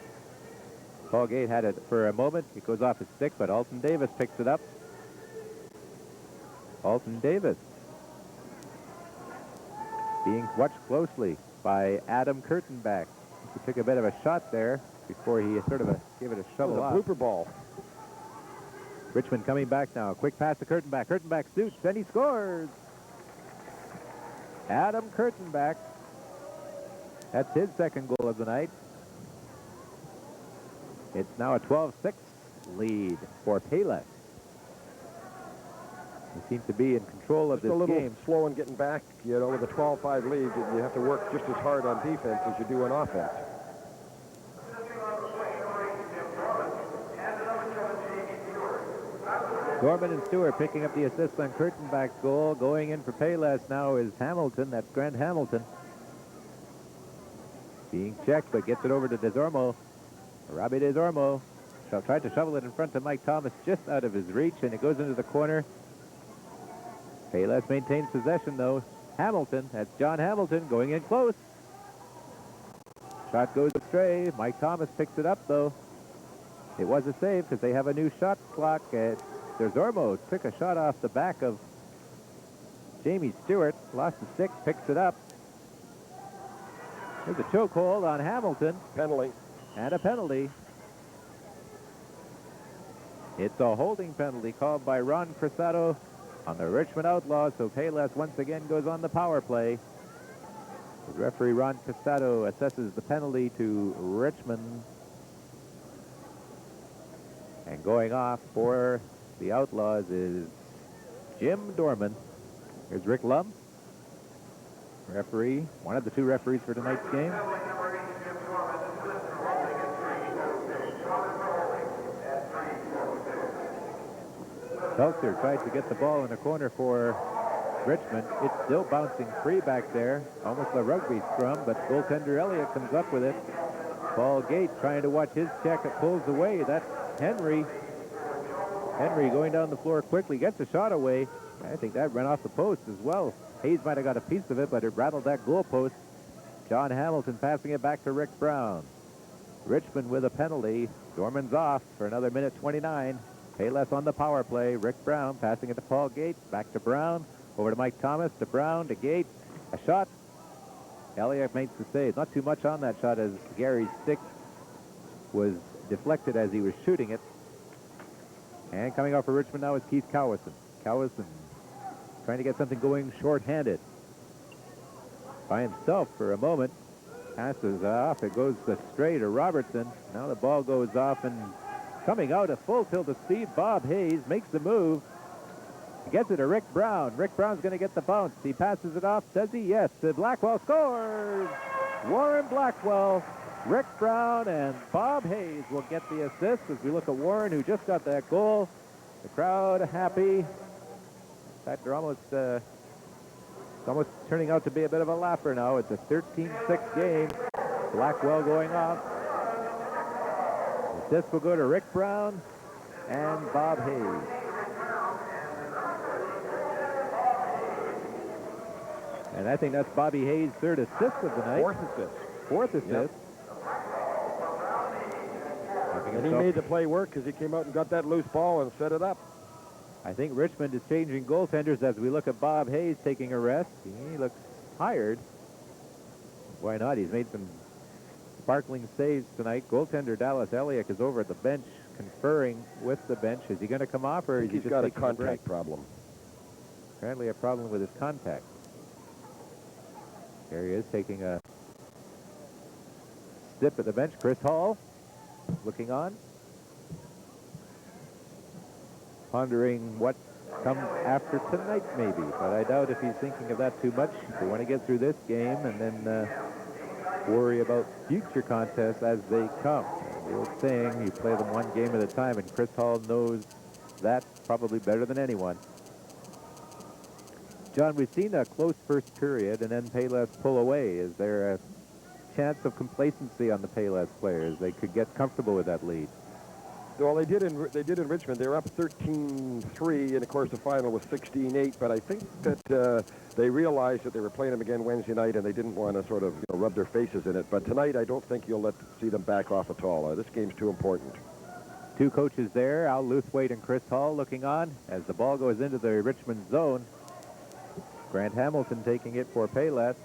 Paul Gate had it for a moment. It goes off his stick, but Alton Davis picks it up. Alton Davis being watched closely by Adam Kurtenbach. He took a bit of a shot there before he sort of gave it a shovel off. Blooper ball. Richmond coming back now. Quick pass to Kurtenbach. Kurtenbach shoots, and he scores. Adam Kurtenbach. That's his second goal of the night. It's now a 12-6 lead for Payless. They seem to be in control of this game. Just a little slow in getting back. You know, with a 12-5 lead, you have to work just as hard on defense as you do on offense. Gorman and Stewart picking up the assist on Kurtenbach's goal. Going in for Payless now is Hamilton. That's Grant Hamilton. Being checked, but gets it over to Desormeaux. Robbie Desormeaux tried to shovel it in front of Mike Thomas, just out of his reach, and it goes into the corner. Payless maintains possession, though. Hamilton, that's John Hamilton, going in close. Shot goes astray. Mike Thomas picks it up, though. It was a save because they have a new shot clock. Desormeaux took a shot off the back of Jamie Stewart. Lost the stick, picks it up. There's a chokehold on Hamilton. Penalty. And a penalty. It's a holding penalty called by Ron Crissato on the Richmond Outlaws, so Payless once again goes on the power play. The referee Ron Crissato assesses the penalty to Richmond. And going off for the Outlaws is Jim Dorman. Here's Rick Lum, referee, one of the two referees for tonight's game. Seltzer tried to get the ball in the corner for Richmond. It's still bouncing free back there. Almost a rugby scrum, but goaltender Elliott comes up with it. Paul Gate trying to watch his check. It pulls away. That's Henry. Henry going down the floor quickly. Gets a shot away. I think that ran off the post as well. Hayes might have got a piece of it, but it rattled that goal post. John Hamilton passing it back to Rick Brown. Richmond with a penalty. Dorman's off for another minute 29. Payless on the power play. Rick Brown passing it to Paul Gate. Back to Brown. Over to Mike Thomas. To Brown. To Gate. A shot. Elliott makes the save. Not too much on that shot as Gary's stick was deflected as he was shooting it. And coming off for Richmond now is Keith Cowison. Cowison trying to get something going short-handed. By himself for a moment. Passes off. It goes straight to Robertson. Now the ball goes off, and coming out at full tilt of speed, Bob Hayes makes the move. He gets it to Rick Brown. Rick Brown's going to get the bounce. He passes it off. Does he? Yes. Blackwell scores. Warren Blackwell, Rick Brown, and Bob Hayes will get the assist as we look at Warren, who just got that goal. The crowd happy. In fact, they're almost, it's almost turning out to be a bit of a laugher now. It's a 13-6 game. Blackwell going off. This will go to Rick Brown and Bob Hayes. And I think that's Bobby Hayes' third assist of the night. Fourth assist. Yep. And he made the play work because he came out and got that loose ball and set it up. I think Richmond is changing goaltenders as we look at Bob Hayes taking a rest. He looks tired. Why not? He's made some sparkling saves tonight. Goaltender Dallas Elliott is over at the bench conferring with the bench. Is he going to come off, or is he just got a taking a break? contact problem? Apparently a problem with his contact. There he is taking a sip at the bench. Chris Hall looking on, pondering what comes after tonight maybe, but I doubt if he's thinking of that too much. They want to get through this game and then worry about future contests as they come. The old saying, you play them one game at a time, and Chris Hall knows that probably better than anyone. John, we've seen a close first period and then Payless pull away. Is there a chance of complacency on the Payless players? They could get comfortable with that lead. Well, they did in Richmond. They were up 13-3, and of course the final was 16-8. But I think that they realized that they were playing them again Wednesday night, and they didn't want to sort of rub their faces in it. But tonight, I don't think you'll see them back off at all. This game's too important. Two coaches there, Al Luthwaite and Chris Hall, looking on as the ball goes into the Richmond zone. Grant Hamilton taking it for Payless.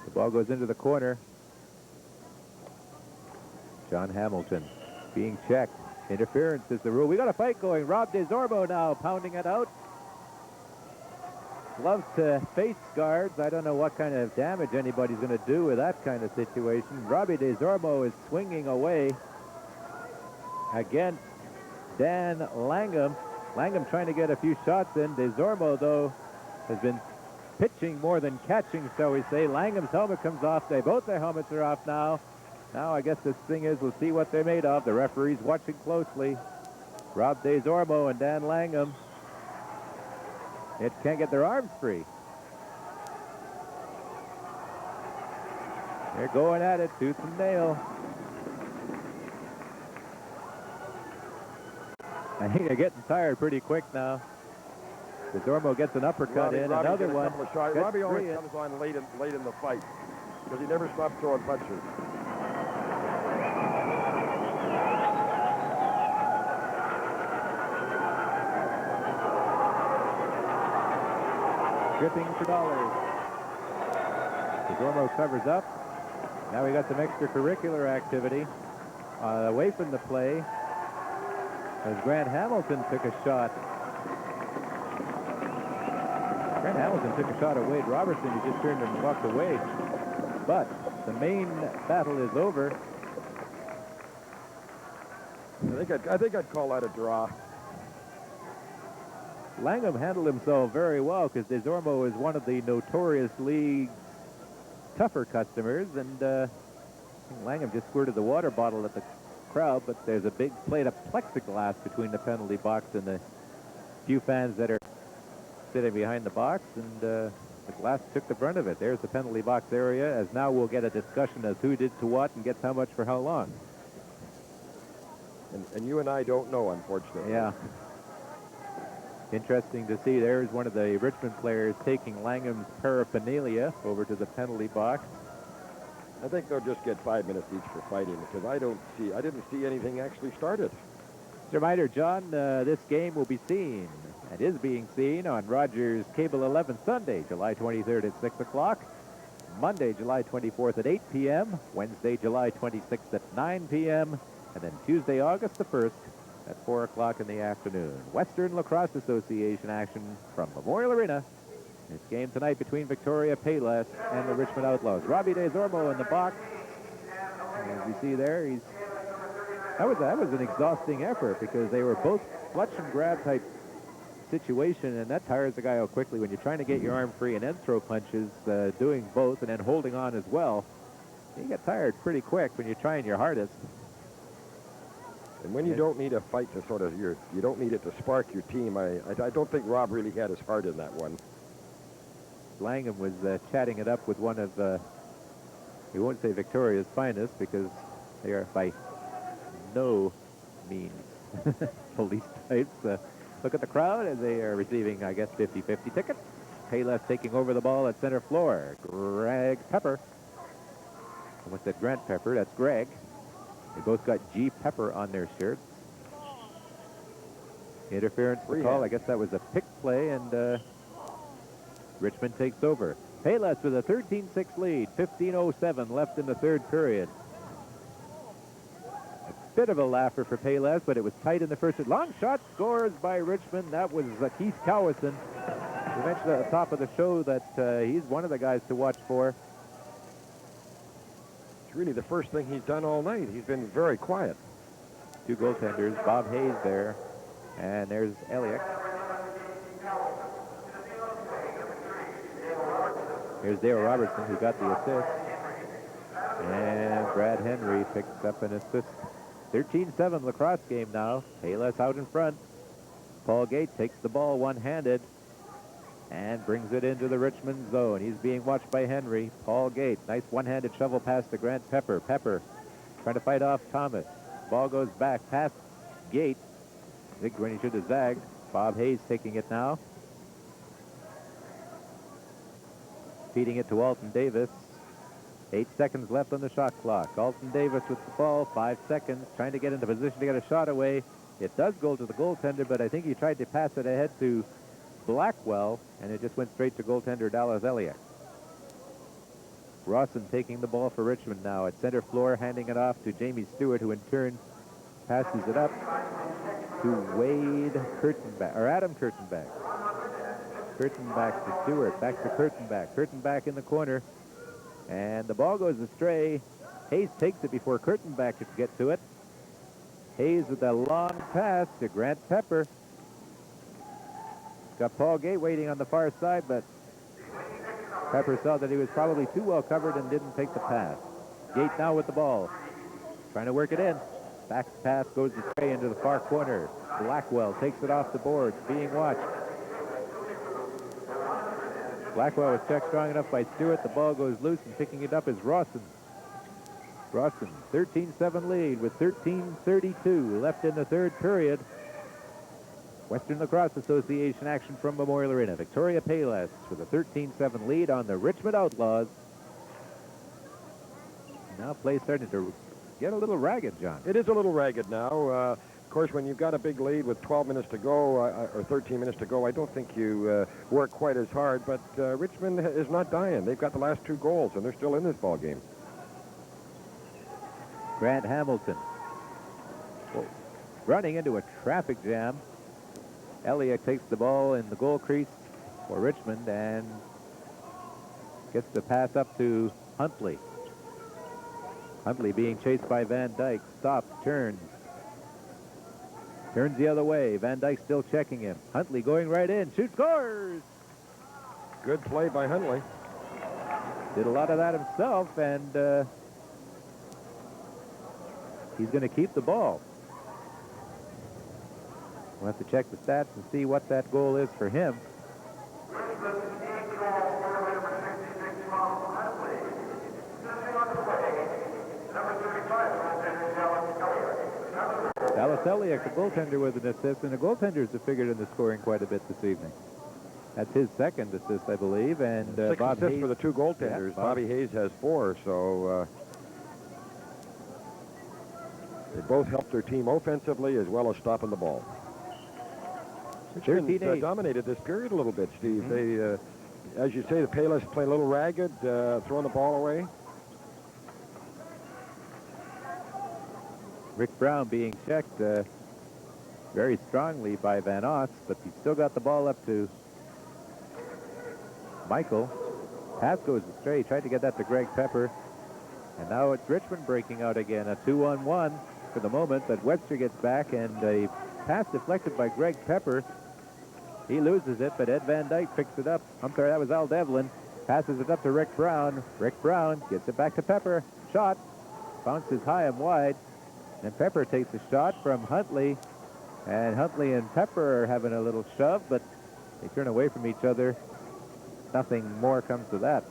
The ball goes into the corner. John Hamilton being checked. Interference is the rule. We got a fight going. Rob Desormeaux now pounding it out. Gloves to face guards. I don't know what kind of damage anybody's going to do with that kind of situation. Robbie Desormeaux is swinging away against Dan Langham. Langham trying to get a few shots in. Desormeaux, though, has been pitching more than catching, shall we say. Langham's helmet comes off. Both their helmets are off now. Now I guess this thing is, we'll see what they're made of. The referee's watching closely. Rob Desormeaux and Dan Langham. It can't get their arms free. They're going at it, tooth and nail. I think they're getting tired pretty quick now. Desormeaux gets an uppercut in, another one. Robbie always comes on late in the fight because he never stops throwing punches. Dripping for dollars. Desormeaux covers up. Now we got some extracurricular activity away from the play as Grant Hamilton took a shot. Grant Hamilton took a shot at Wade Robertson. He just turned and walked away. But the main battle is over. I think I'd call that a draw. Langham handled himself very well because Desormeaux is one of the notorious league's tougher customers, and Langham just squirted the water bottle at the crowd, but there's a big plate of plexiglass between the penalty box and the few fans that are sitting behind the box, and the glass took the brunt of it. There's the penalty box area, as now we'll get a discussion as who did to what and gets how much for how long. And you and I don't know, unfortunately. Yeah. Interesting to see. There's one of the Richmond players taking Langham's paraphernalia over to the penalty box. I think they'll just get 5 minutes each for fighting because I didn't see anything actually started. Just a reminder, John, this game will be seen and is being seen on Rogers Cable 11 Sunday, July 23rd at 6 o'clock, Monday, July 24th at 8 p.m., Wednesday, July 26th at 9 p.m., and then Tuesday, August the 1st at 4 o'clock in the afternoon. Western Lacrosse Association action from Memorial Arena. This game tonight between Victoria Payless and the Richmond Outlaws. Robbie Desormeaux in the box. As you see there, that was an exhausting effort because they were both clutch and grab type situation, and that tires the guy out quickly when you're trying to get your arm free and then throw punches, doing both and then holding on as well. You get tired pretty quick when you're trying your hardest. And when you don't need a fight to sort of, you don't need it to spark your team, I don't think Rob really had his heart in that one. Langham was chatting it up with one of, we won't say Victoria's finest because they are by no means police types. Look at the crowd as they are receiving, I guess, 50-50 tickets. Payless taking over the ball at center floor. Greg Pepper. I almost said Grant Pepper. That's Greg. They both got G. Pepper on their shirts. Interference for call. I guess that was a pick play, and Richmond takes over. Payless with a 13-6 lead. 15:07 left in the third period. A bit of a laugher for Payless, but it was tight in the first. Long shot scores by Richmond. That was Keith Cowison. We mentioned at the top of the show that he's one of the guys to watch for. It's really the first thing he's done all night. He's been very quiet. Two goaltenders, Bob Hayes there, and there's Elliott. Here's Dale Robertson, who got the assist. And Brad Henry picks up an assist 13-7 lacrosse game now. Payless out in front. Paul Gate takes the ball one-handed and brings it into the Richmond zone. He's being watched by Henry. Paul Gate, nice one-handed shovel pass to Grant Pepper. Pepper trying to fight off Thomas. Ball goes back past Gate. Zigged when he should have zagged. Bob Hayes taking it now. Feeding it to Alton Davis. 8 seconds left on the shot clock. Alton Davis with the ball, 5 seconds, trying to get into position to get a shot away. It does go to the goaltender, but I think he tried to pass it ahead to Blackwell, and it just went straight to goaltender Dallas Elliott. Rawson taking the ball for Richmond now at center floor, handing it off to Jamie Stewart, who in turn passes it up to Wade Kurtenbach, or Adam Kurtenbach. Kurtenbach to Stewart, back to Kurtenbach. Kurtenbach in the corner, and the ball goes astray. Hayes takes it before Kurtenbach could get to it. Hayes with a long pass to Grant Pepper. Got Paul Gate waiting on the far side, but Pepper saw that he was probably too well covered and didn't take the pass. Gate now with the ball, trying to work it in. Back pass goes astray into the far corner. Blackwell takes it off the boards, being watched. Blackwell was checked strong enough by Stewart. The ball goes loose, and picking it up is Rawson. Rawson, 13-7 lead with 13:32 left in the third period. Western Lacrosse Association action from Memorial Arena. Victoria Payless with a 13-7 lead on the Richmond Outlaws. Now play starting to get a little ragged, John. It is a little ragged now. Of course, when you've got a big lead with 12 minutes to go, or 13 minutes to go, I don't think you work quite as hard, but Richmond is not dying. They've got the last 2 goals, and they're still in this ball game. Grant Hamilton running into a traffic jam. Elliott takes the ball in the goal crease for Richmond and gets the pass up to Huntley. Huntley being chased by Van Dyke. Stops, turns. Turns the other way. Van Dyke still checking him. Huntley going right in. Shoots, scores! Good play by Huntley. Did a lot of that himself, and he's going to keep the ball. We'll have to check the stats and see what that goal is for him. Dallas Elliott, the goaltender, with an assist, and the goaltenders have figured in the scoring quite a bit this evening. That's his second assist, I believe, and 6 Bob assists Hayes for the 2 goaltenders. Yeah, Bobby Hayes has 4, so they both helped their team offensively as well as stopping the ball. Richmond dominated this period a little bit, Steve. They, as you say, the Payless played a little ragged, throwing the ball away. Rick Brown being checked very strongly by Van Oss, but he still got the ball up to Michael. Pass goes astray. Tried to get that to Greg Pepper. And now it's Richmond breaking out again. A 2-on-1 for the moment, but Webster gets back, and a pass deflected by Greg Pepper. He loses it, but Ed Van Dyke picks it up. I'm sorry, that was Al Devlin. Passes it up to Rick Brown. Rick Brown gets it back to Pepper. Shot. Bounces high and wide. And Pepper takes a shot from Huntley. And Huntley and Pepper are having a little shove, but they turn away from each other. Nothing more comes to that.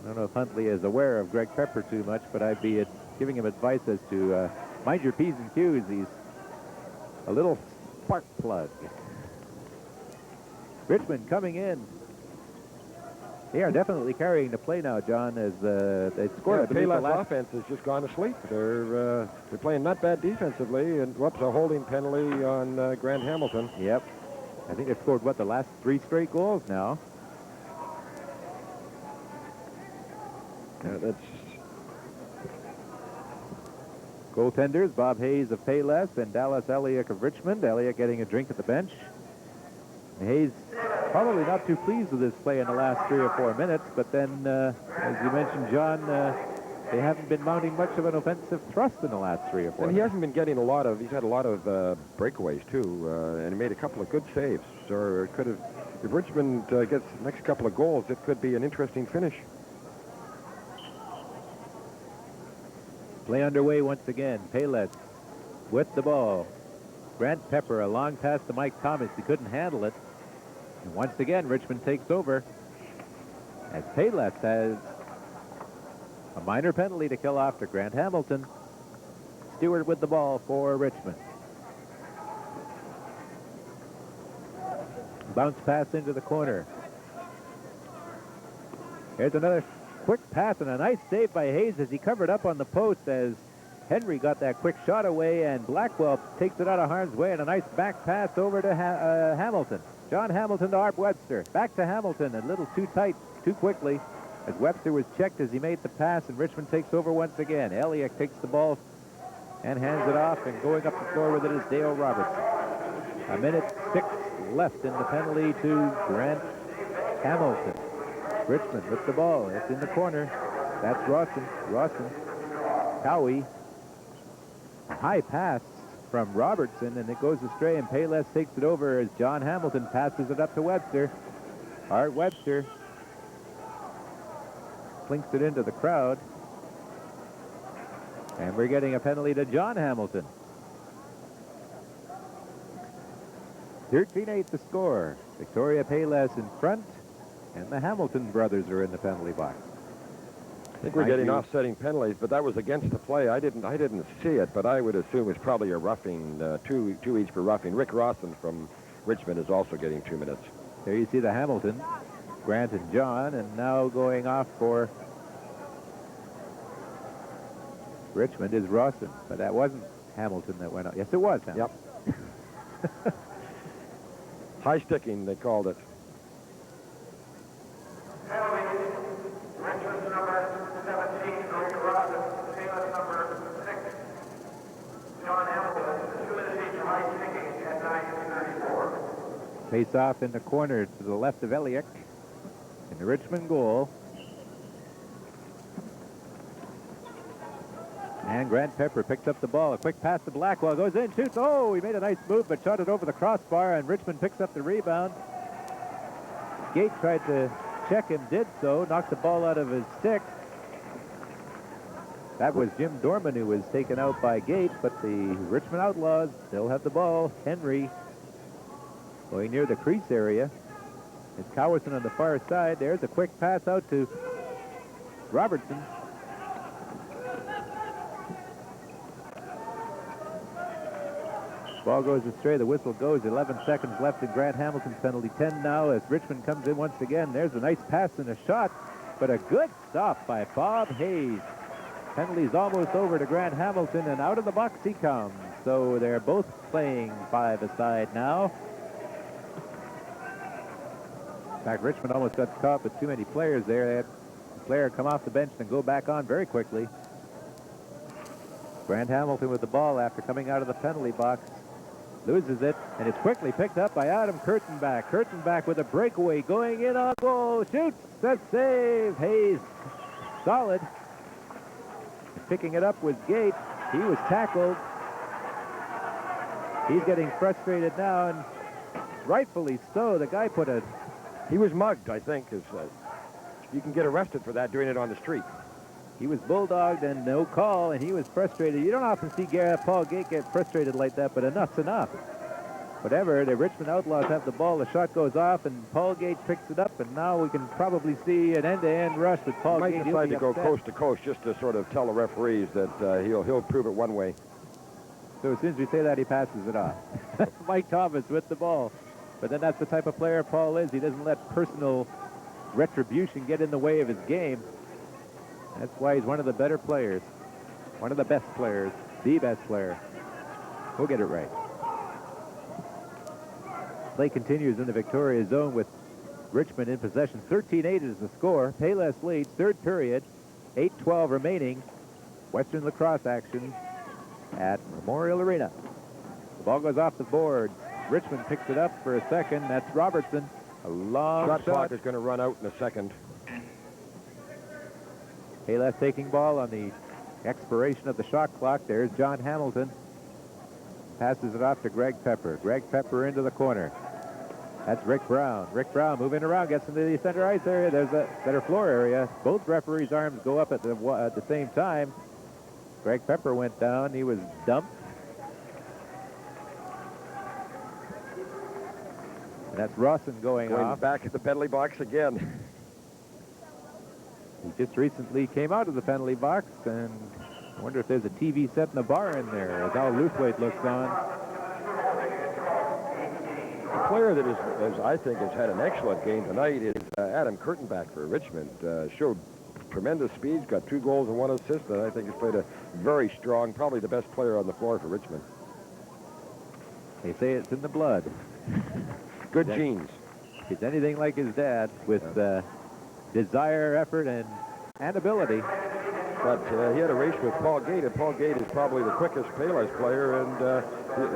I don't know if Huntley is aware of Greg Pepper too much, but I'd be giving him advice as to mind your P's and Q's. He's a little spark plug. Richmond coming in. They are definitely carrying the play now, John, as they scored. The Payless offense has just gone to sleep. They're playing not bad defensively, and whoops, a holding penalty on Grant Hamilton. Yep. I think they've scored, what, the last 3 straight goals now. Yeah, that's goaltenders, Bob Hayes of Payless and Dallas Elliott of Richmond. Elliott getting a drink at the bench. Hayes probably not too pleased with his play in the last 3 or 4 minutes, but then, as you mentioned, John, they haven't been mounting much of an offensive thrust in the last 3 or 4 and minutes. he hasn't been getting he's had a lot of breakaways, too, and he made a couple of good saves. So it could have, if Richmond gets the next couple of goals, it could be an interesting finish. Play underway once again. Payless with the ball. Grant Pepper, a long pass to Mike Thomas. He couldn't handle it. And once again, Richmond takes over as Payless has a minor penalty to kill off to Grant Hamilton. Stewart with the ball for Richmond. Bounce pass into the corner. Here's another quick pass and a nice save by Hayes as he covered up on the post as Henry got that quick shot away, and Blackwell takes it out of harm's way, and a nice back pass over to Hamilton. John Hamilton to Art Webster. Back to Hamilton, a little too tight, too quickly, as Webster was checked as he made the pass, and Richmond takes over once again. Eliak takes the ball and hands it off, and going up the floor with it is Dale Robertson. 1:06 left in the penalty to Grant Hamilton. Richmond with the ball. It's in the corner. That's Rawson. Cowie. A high pass from Robertson, and it goes astray, and Payless takes it over as John Hamilton passes it up to Webster. Art Webster flinks it into the crowd. And we're getting a penalty to John Hamilton. 13-8 the score. Victoria Payless in front, and the Hamilton brothers are in the penalty box. I think we're getting offsetting penalties, but that was against the play. I didn't see it, but I would assume it's probably a roughing, two each for roughing. Rick Rawson from Richmond is also getting 2 minutes. There you see the Hamilton, Grant and John, and now going off for Richmond is Rawson, but that wasn't Hamilton that went out. Yes, it was Hamilton. Yep. High sticking, they called it. Richmond number 17, Rick Rawson. Payless number 6, John Hamilton. 2 minutes each for high sticking at 9:34. Face off in the corner to the left of Eliak in the Richmond goal. And Grant Pepper picks up the ball. A quick pass to Blackwell. Goes in, shoots. Oh, he made a nice move, but shot it over the crossbar, and Richmond picks up the rebound. Gate tried to check him, did so. Knocked the ball out of his stick. That was Jim Dorman who was taken out by Gate, but the Richmond Outlaws still have the ball. Henry going near the crease area. It's Cowerson on the far side. There's a quick pass out to Robertson. Ball goes astray. The whistle goes. 11 seconds left in Grant Hamilton's penalty. 10 now as Richmond comes in once again. There's a nice pass and a shot, but a good stop by Bob Hayes. Penalty's almost over to Grant Hamilton, and out of the box he comes. So they're both playing five-a-side now. In fact, Richmond almost got caught with too many players there. They had a player come off the bench and go back on very quickly. Grant Hamilton with the ball after coming out of the penalty box. Loses it, and it's quickly picked up by Adam Kurtenbach. Kurtenbach with a breakaway going in on goal. Shoots, a save. Hayes, solid. Picking it up with Gate. He was tackled. He's getting frustrated now, and rightfully so. The guy put a... He was mugged, I think. You can get arrested for that doing it on the street. He was bulldogged and no call, and he was frustrated. You don't often see Paul Gate get frustrated like that, but enough's enough. Whatever, the Richmond Outlaws have the ball. The shot goes off, and Paul Gate picks it up, and now we can probably see an end-to-end rush with Paul Gate. He might decide to go coast to coast just to sort of tell the referees that he'll prove it one way. So as soon as we say that, he passes it off. Mike Thomas with the ball. But then that's the type of player Paul is. He doesn't let personal retribution get in the way of his game. That's why he's one of the better players. One of the best players. The best player. We'll get it right. Play continues in the Victoria zone with Richmond in possession. 13-8 is the score. Payless leads. Third period. 8:12 remaining. Western lacrosse action at Memorial Arena. The ball goes off the board. Richmond picks it up for a second. That's Robertson. A long shot. Shot clock is going to run out in a second. Payless taking ball on the expiration of the shot clock. There's John Hamilton. Passes it off to Greg Pepper. Greg Pepper into the corner. That's Rick Brown. Rick Brown moving around, gets into the center ice area. There's a center floor area. Both referees' arms go up at the same time. Greg Pepper went down. He was dumped. And that's Rawson going off. Back at the penalty box again. He just recently came out of the penalty box, and I wonder if there's a TV set in the bar in there as Al Lufwait looks on. A player that is, I think, has had an excellent game tonight is Adam Kurtenbach for Richmond. Showed tremendous speed, got 2 goals and 1 assist, and I think he's played a very strong, probably the best player on the floor for Richmond. They say it's in the blood. Good genes. He's anything like his dad with desire, effort, and ability. But he had a race with Paul Gate, and Paul Gate is probably the quickest Payless player, and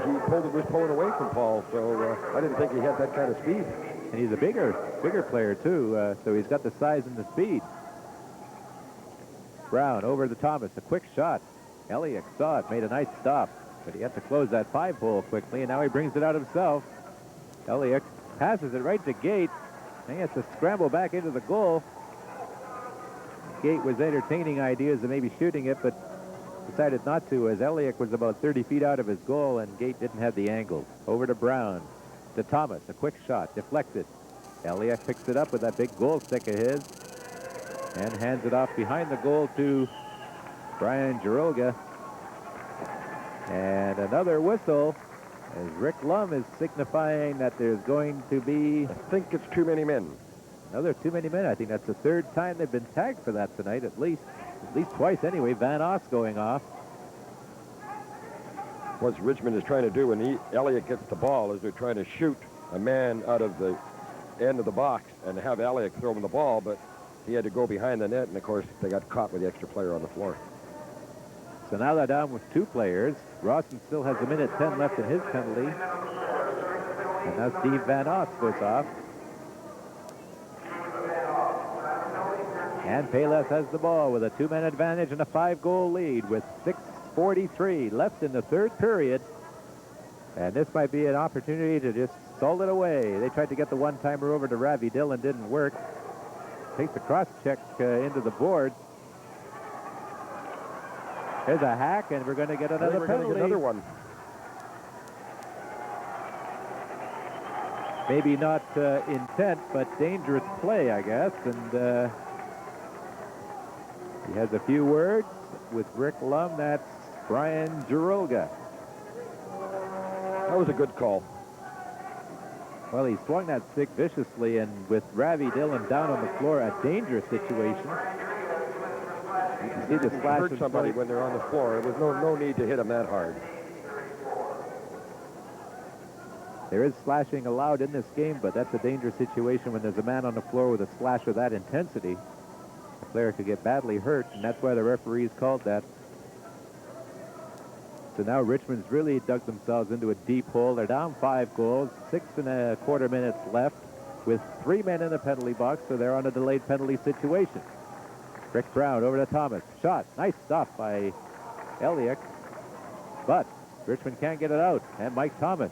he was pulling away from Paul, so I didn't think he had that kind of speed. And he's a bigger player, too, so he's got the size and the speed. Brown over to Thomas, a quick shot. Elliott saw it, made a nice stop, but he had to close that 5-hole quickly, and now he brings it out himself. Elliott passes it right to Gate, and he has to scramble back into the goal. Gate was entertaining ideas of maybe shooting it, but decided not to, as Elliott was about 30 feet out of his goal, and Gate didn't have the angle. Over to Brown, to Thomas, a quick shot, deflected. Elliott picks it up with that big goal stick of his, and hands it off behind the goal to Brian Giroga. And another whistle, as Rick Lum is signifying that there's going to be... I think it's too many men. Another too many men. I think that's the 3rd time they've been tagged for that tonight, at least twice anyway. Van Oss going off. What Richmond is trying to do when Elliott gets the ball is they're trying to shoot a man out of the end of the box and have Elliott throw him the ball, but he had to go behind the net, and of course they got caught with the extra player on the floor. So now they're down with 2 players. Rawson still has 1:10 left in his penalty. And now Steve Van Oss goes off. And Payless has the ball with a 2-man advantage and a 5-goal lead with 6:43 left in the 3rd period. And this might be an opportunity to just salt it away. They tried to get the one-timer over to Ravi Dillon, didn't work. Takes a cross-check into the board. There's a hack, and we're going to get another penalty. Get another one. Maybe not intent, but dangerous play, I guess. And he has a few words with Rick Lum. That's Brian Giroga. That was a good call. Well, he swung that stick viciously, and with Ravi Dillon down on the floor, a dangerous situation. You can see the slash. Hurt somebody when they're on the floor. There was no need to hit him that hard. There is slashing allowed in this game, but that's a dangerous situation when there's a man on the floor with a slash of that intensity. The player could get badly hurt, and that's why the referees called that. So now Richmond's really dug themselves into a deep hole. They're down 5 goals, 6.25 minutes left with 3 men in the penalty box, so they're on a delayed penalty situation. Rick Brown over to Thomas. Shot. Nice stop by Elliott. But Richmond can't get it out. And Mike Thomas.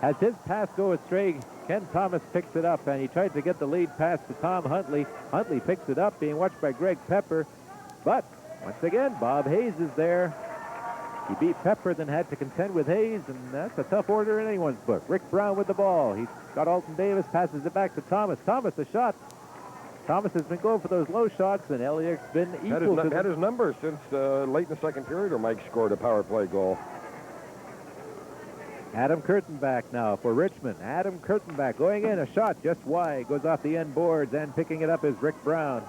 As his pass go astray, Ken Thomas picks it up, and he tried to get the lead pass to Tom Huntley. Huntley picks it up, being watched by Greg Pepper. But once again, Bob Hayes is there. He beat Pepper, then had to contend with Hayes, and that's a tough order in anyone's book. Rick Brown with the ball. He's got Alton Davis, passes it back to Thomas. Thomas, a shot. Thomas has been going for those low shots, and Elliott's been equal to had his number since late in the 2nd period, or Mike scored a power play goal. Adam Kurtenbach now for Richmond. Adam Kurtenbach going in, a shot just wide, goes off the end boards, and picking it up is Rick Brown.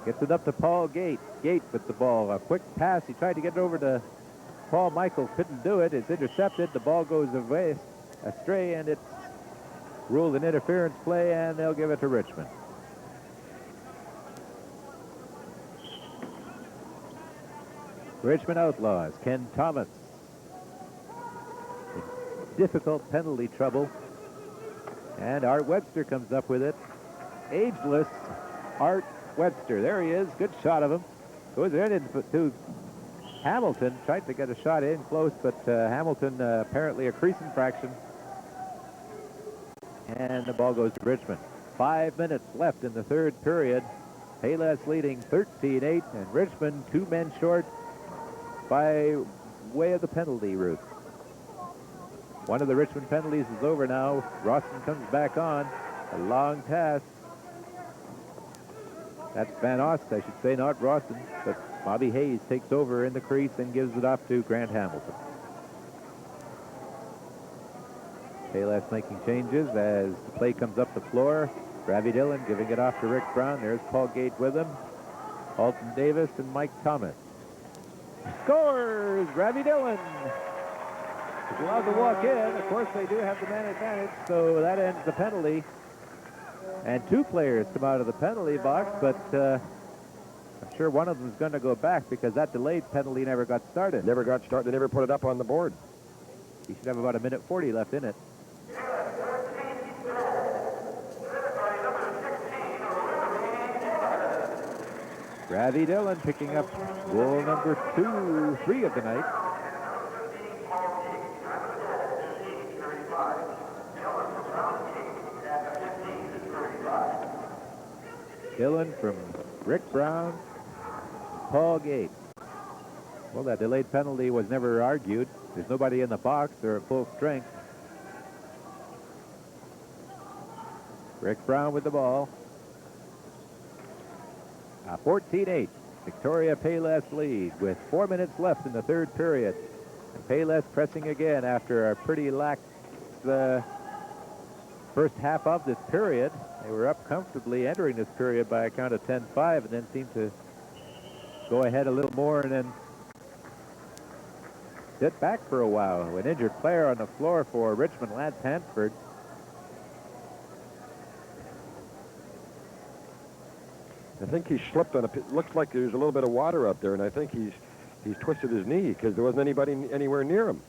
Gets it up to Paul Gate. Gate with the ball, a quick pass. He tried to get it over to Paul Michael, couldn't do it. It's intercepted. The ball goes away, astray, and it's ruled an interference play, and they'll give it to Richmond. Richmond Outlaws, Ken Thomas. Difficult penalty trouble. And Art Webster comes up with it. Ageless Art Webster. There he is. Good shot of him. Goes in to Hamilton. Tried to get a shot in close, but Hamilton apparently a crease infraction. And the ball goes to Richmond. 5 minutes left in the 3rd period. Payless leading 13-8, and Richmond 2 men short by way of the penalty route. One of the Richmond penalties is over now. Roston comes back on. A long pass. That's Van Ost, I should say, not Roston. But Bobby Hayes takes over in the crease and gives it off to Grant Hamilton. Payless making changes as the play comes up the floor. Ravi Dillon giving it off to Rick Brown. There's Paul Gate with him. Alton Davis and Mike Thomas. Scores! Ravi Dillon is allowed to walk in. Of course, they do have the man advantage, so that ends the penalty. And two players come out of the penalty box, but I'm sure one of them is going to go back because that delayed penalty never got started. Never got started. They never put it up on the board. He should have about 1:40 left in it. Ravi Dillon picking up goal number 3 of the night. Dillon from Rick Brown, Paul Gate. Well, that delayed penalty was never argued. There's nobody in the box. They're at full strength. Rick Brown with the ball. 14-8. Victoria Payless lead with 4 minutes left in the third period. And Payless pressing again after a pretty lax first half of this period. They were up comfortably entering this period by a count of 10-5 and then seemed to go ahead a little more and then sit back for a while. An injured player on the floor for Richmond, Lance Hansford. I think he slipped on looks like there's a little bit of water up there, and I think he's twisted his knee because there wasn't anybody anywhere near him.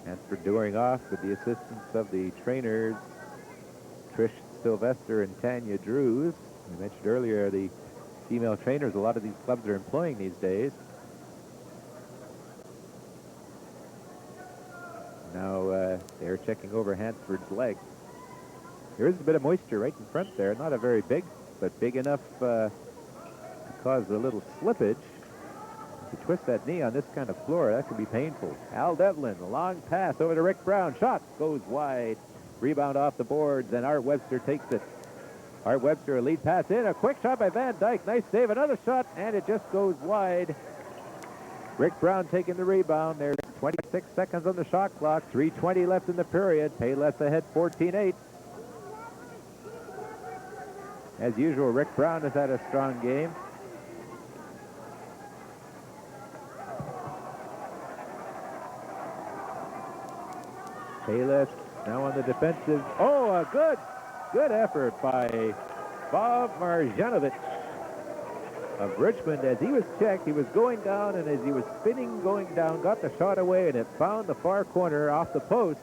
Hansford doing off with the assistance of the trainers, Trish Sylvester and Tanya Drews. We mentioned earlier the female trainers a lot of these clubs are employing these days. Now they're checking over Hansford's leg. There is a bit of moisture right in front there. Not a very big, but big enough to cause a little slippage. If you twist that knee on this kind of floor, that can be painful. Al Devlin, a long pass over to Rick Brown. Shot goes wide. Rebound off the boards, and Art Webster takes it. Art Webster, a lead pass in. A quick shot by Van Dyke. Nice save. Another shot, and it just goes wide. Rick Brown taking the rebound. There's 26 seconds on the shot clock. 3:20 left in the period. Payless ahead 14-8. As usual, Rick Brown has had a strong game. Payless now on the defensive. Oh, a good effort by Bob Marjanovic of Richmond. As he was checked, he was going down, and as he was spinning going down, got the shot away, and it found the far corner off the post.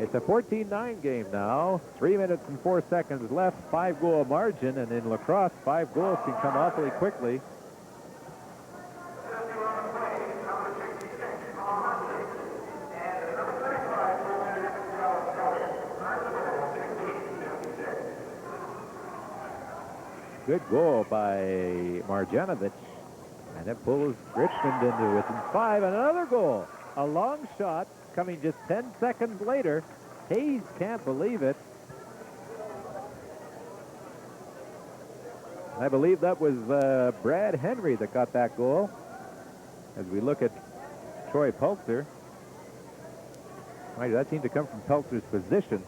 It's a 14-9 game now. 3 minutes and 4 seconds left. 5-goal margin, and in lacrosse, 5 goals can come awfully quickly. Good goal by Marjanovic, and it pulls Richmond into within 5. And another goal, a long shot coming just 10 seconds later. Hayes can't believe it. I believe that was Brad Henry that got that goal. As we look at Troy Peltzer, that seemed to come from Peltzer's position.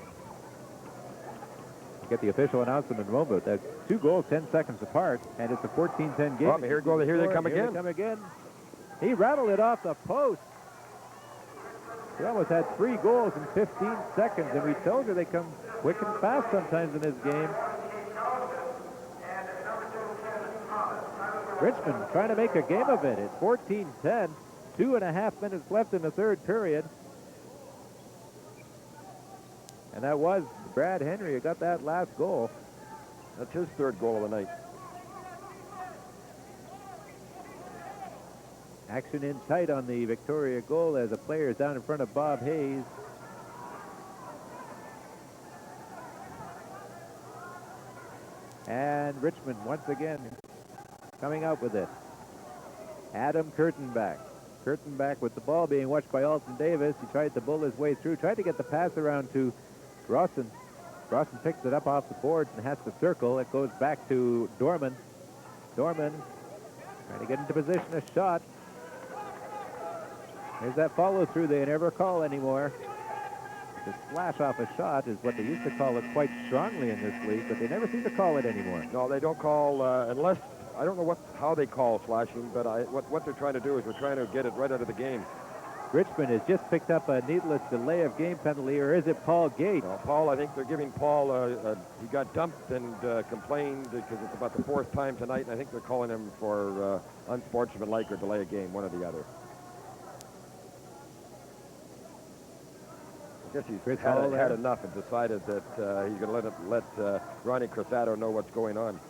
Get the official announcement in a moment. That's 2 goals 10 seconds apart, and it's a 14-10 game. Oh, here they come again. He rattled it off the post. He almost had 3 goals in 15 seconds, and we told you they come quick and fast sometimes in this game. Richmond trying to make a game of it. It's 14-10, 2.5 minutes left in the third period. And that was Brad Henry who got that last goal. That's his 3rd goal of the night. Action in tight on the Victoria goal as the player is down in front of Bob Hayes. And And Richmond once again coming out with it. Adam Kurtenbach. Kurtenbach with the ball being watched by Alton Davis. He tried to bull his way through, tried to get the pass around to Rawson. Rawson picks it up off the boards and has to circle. It goes back to Dorman. Dorman trying to get into position, a shot. There's that follow through they never call anymore. The slash off a shot is what they used to call it quite strongly in this league, but they never seem to call it anymore. No, they don't call, unless, I don't know how they call slashing, but what they're trying to do is they're trying to get it right out of the game. Richmond has just picked up a needless delay of game penalty, or is it Paul Gate? No, Paul, I think they're giving Paul, he got dumped and complained because it's about the 4th time tonight, and I think they're calling him for unsportsmanlike or delay a game, one or the other. I guess he's had enough and decided that he's going to let Ronnie Crusato know what's going on.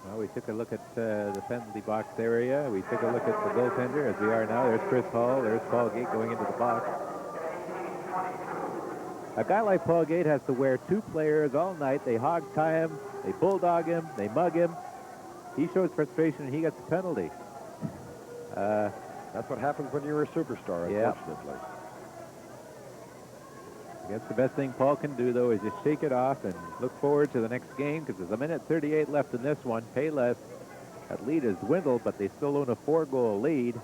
Well, we took a look at the penalty box area. We took a look at the goaltender as we are now. There's Chris Hall. There's Paul Gate going into the box. A guy like Paul Gate has to wear 2 players all night. They hog tie him. They bulldog him. They mug him. He shows frustration and he gets a penalty. That's what happens when you're a superstar, unfortunately. I guess the best thing Paul can do, though, is just shake it off and look forward to the next game, because there's 1:38 left in this one. Payless, that lead has dwindled, but they still own a 4-goal lead.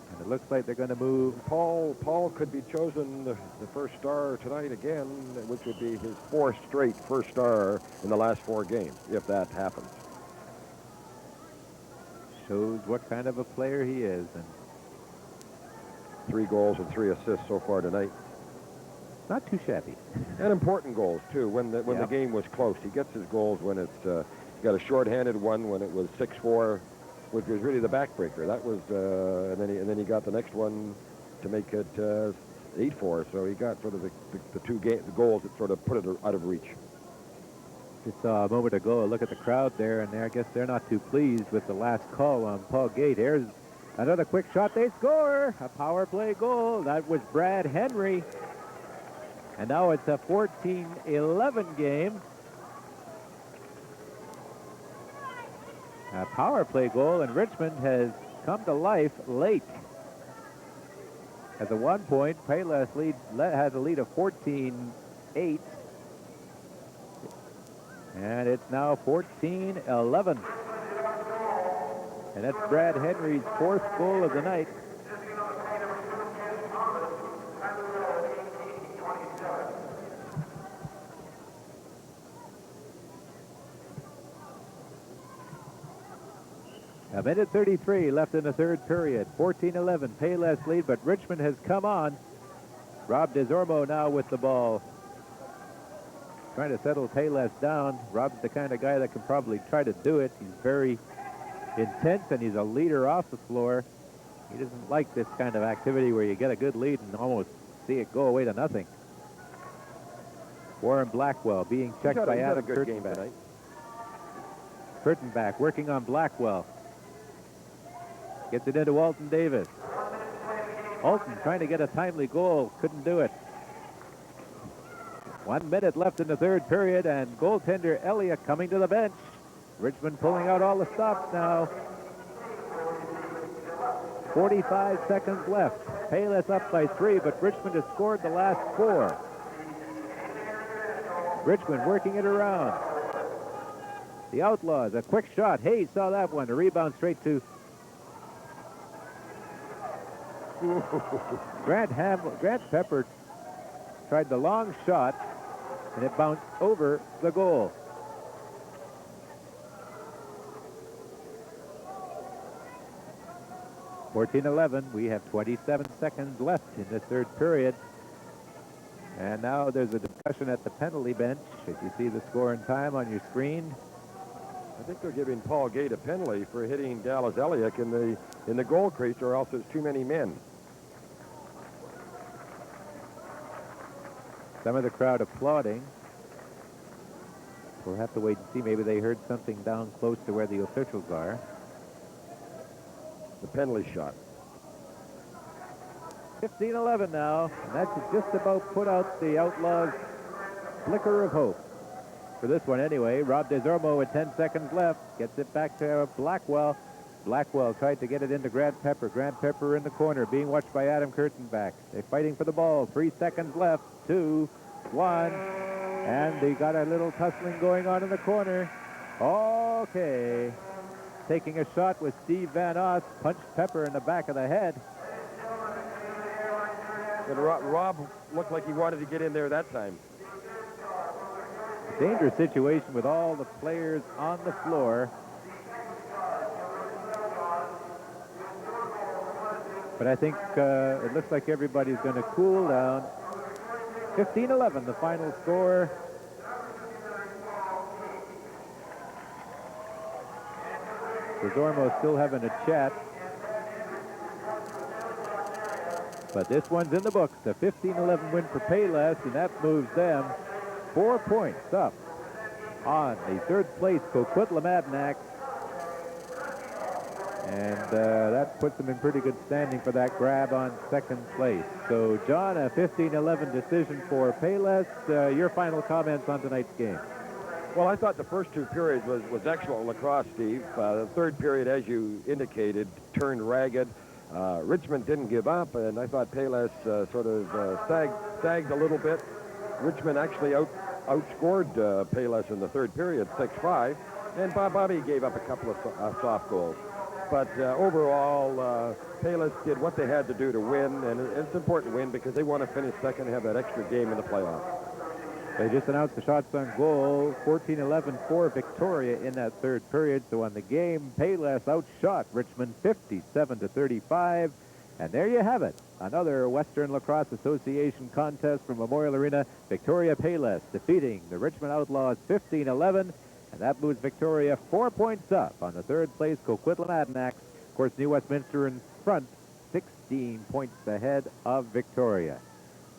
And it looks like they're going to move. Paul could be chosen the first star tonight again, which would be his 4th straight first star in the last 4 games, if that happens. Shows what kind of a player he is. And 3 goals and 3 assists so far tonight. Not too shabby. And important goals, too, when the game was close. He gets his goals when it's he got a shorthanded one when it was 6-4, which was really the backbreaker. That was, and then he got the next one to make it 8-4. So he got sort of the goals that sort of put it out of reach. Just saw a moment ago a look at the crowd there, and I guess they're not too pleased with the last call on Paul Gate. Here's another quick shot. They score a power play goal. That was Brad Henry. And now it's a 14-11 game. A power play goal, and Richmond has come to life late. At the 1 point, Payless has a lead of 14-8. And it's now 14-11. And that's Brad Henry's 4th goal of the night. A minute 33 left in the 3rd period. 14-11, Payless lead, but Richmond has come on. Rob Desormeaux now with the ball, trying to settle Payless down. Rob's the kind of guy that can probably try to do it. He's very intense, and he's a leader off the floor. He doesn't like this kind of activity where you get a good lead and almost see it go away to nothing. Warren Blackwell being checked by Adam Kurtenbach. Kurtenbach working on Blackwell. Gets it into Alton Davis. Alton trying to get a timely goal. Couldn't do it. 1 minute left in the 3rd period, and goaltender Elliott coming to the bench. Richmond pulling out all the stops now. 45 seconds left. Payless up by 3, but Richmond has scored the last 4. Richmond working it around. The Outlaws, a quick shot. Hayes saw that one. A rebound straight to Grant Pepper. Tried the long shot, and it bounced over the goal. (14-11). We have 27 seconds left in this 3rd period. And now there's a discussion at the penalty bench. If you see the score and time on your screen. I think they're giving Paul Gate a penalty for hitting Dallas Elliott in the goal crease, or else there's too many men. Some of the crowd applauding. We'll have to wait and see. Maybe they heard something down close to where the officials are. The penalty shot. 15-11 now, and that should just about put out the Outlaws' flicker of hope. For this one anyway, Rob Desormeaux with 10 seconds left, gets it back to Blackwell. Blackwell tried to get it into Grant Pepper. Grant Pepper in the corner, being watched by Adam Kurtenbach. They're fighting for the ball. 3 seconds left. 2, 1, and they got a little tussling going on in the corner. Okay. Taking a shot with Steve Van Oss, punched Pepper in the back of the head. And Rob looked like he wanted to get in there that time. Dangerous situation with all the players on the floor. But I think it looks like everybody's going to cool down. 15-11, the final score. Desormeaux still having a chat. But this one's in the books. A 15-11 win for Payless, and that moves them 4 points up on the third place Coquitlam Adanac. And that puts them in pretty good standing for that grab on second place. So, John, a 15-11 decision for Payless. Your final comments on tonight's game? Well, I thought the first 2 periods was excellent lacrosse, Steve. The third period, as you indicated, turned ragged. Richmond didn't give up, and I thought Payless sort of sagged a little bit. Richmond actually outscored Payless in the third period, 6-5, and Bobby gave up a couple of soft goals. But overall, Payless did what they had to do to win, and it's an important win because they want to finish second and have that extra game in the playoffs. They just announced the shots on goal, 14-11 for Victoria in that third period. So on the game, Payless outshot Richmond 57-35. And there you have it, another Western Lacrosse Association contest from Memorial Arena. Victoria Payless defeating the Richmond Outlaws 15-11. And that moves Victoria 4 points up on the third place Coquitlam Adanac. Of course, New Westminster in front, 16 points ahead of Victoria.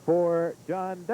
For John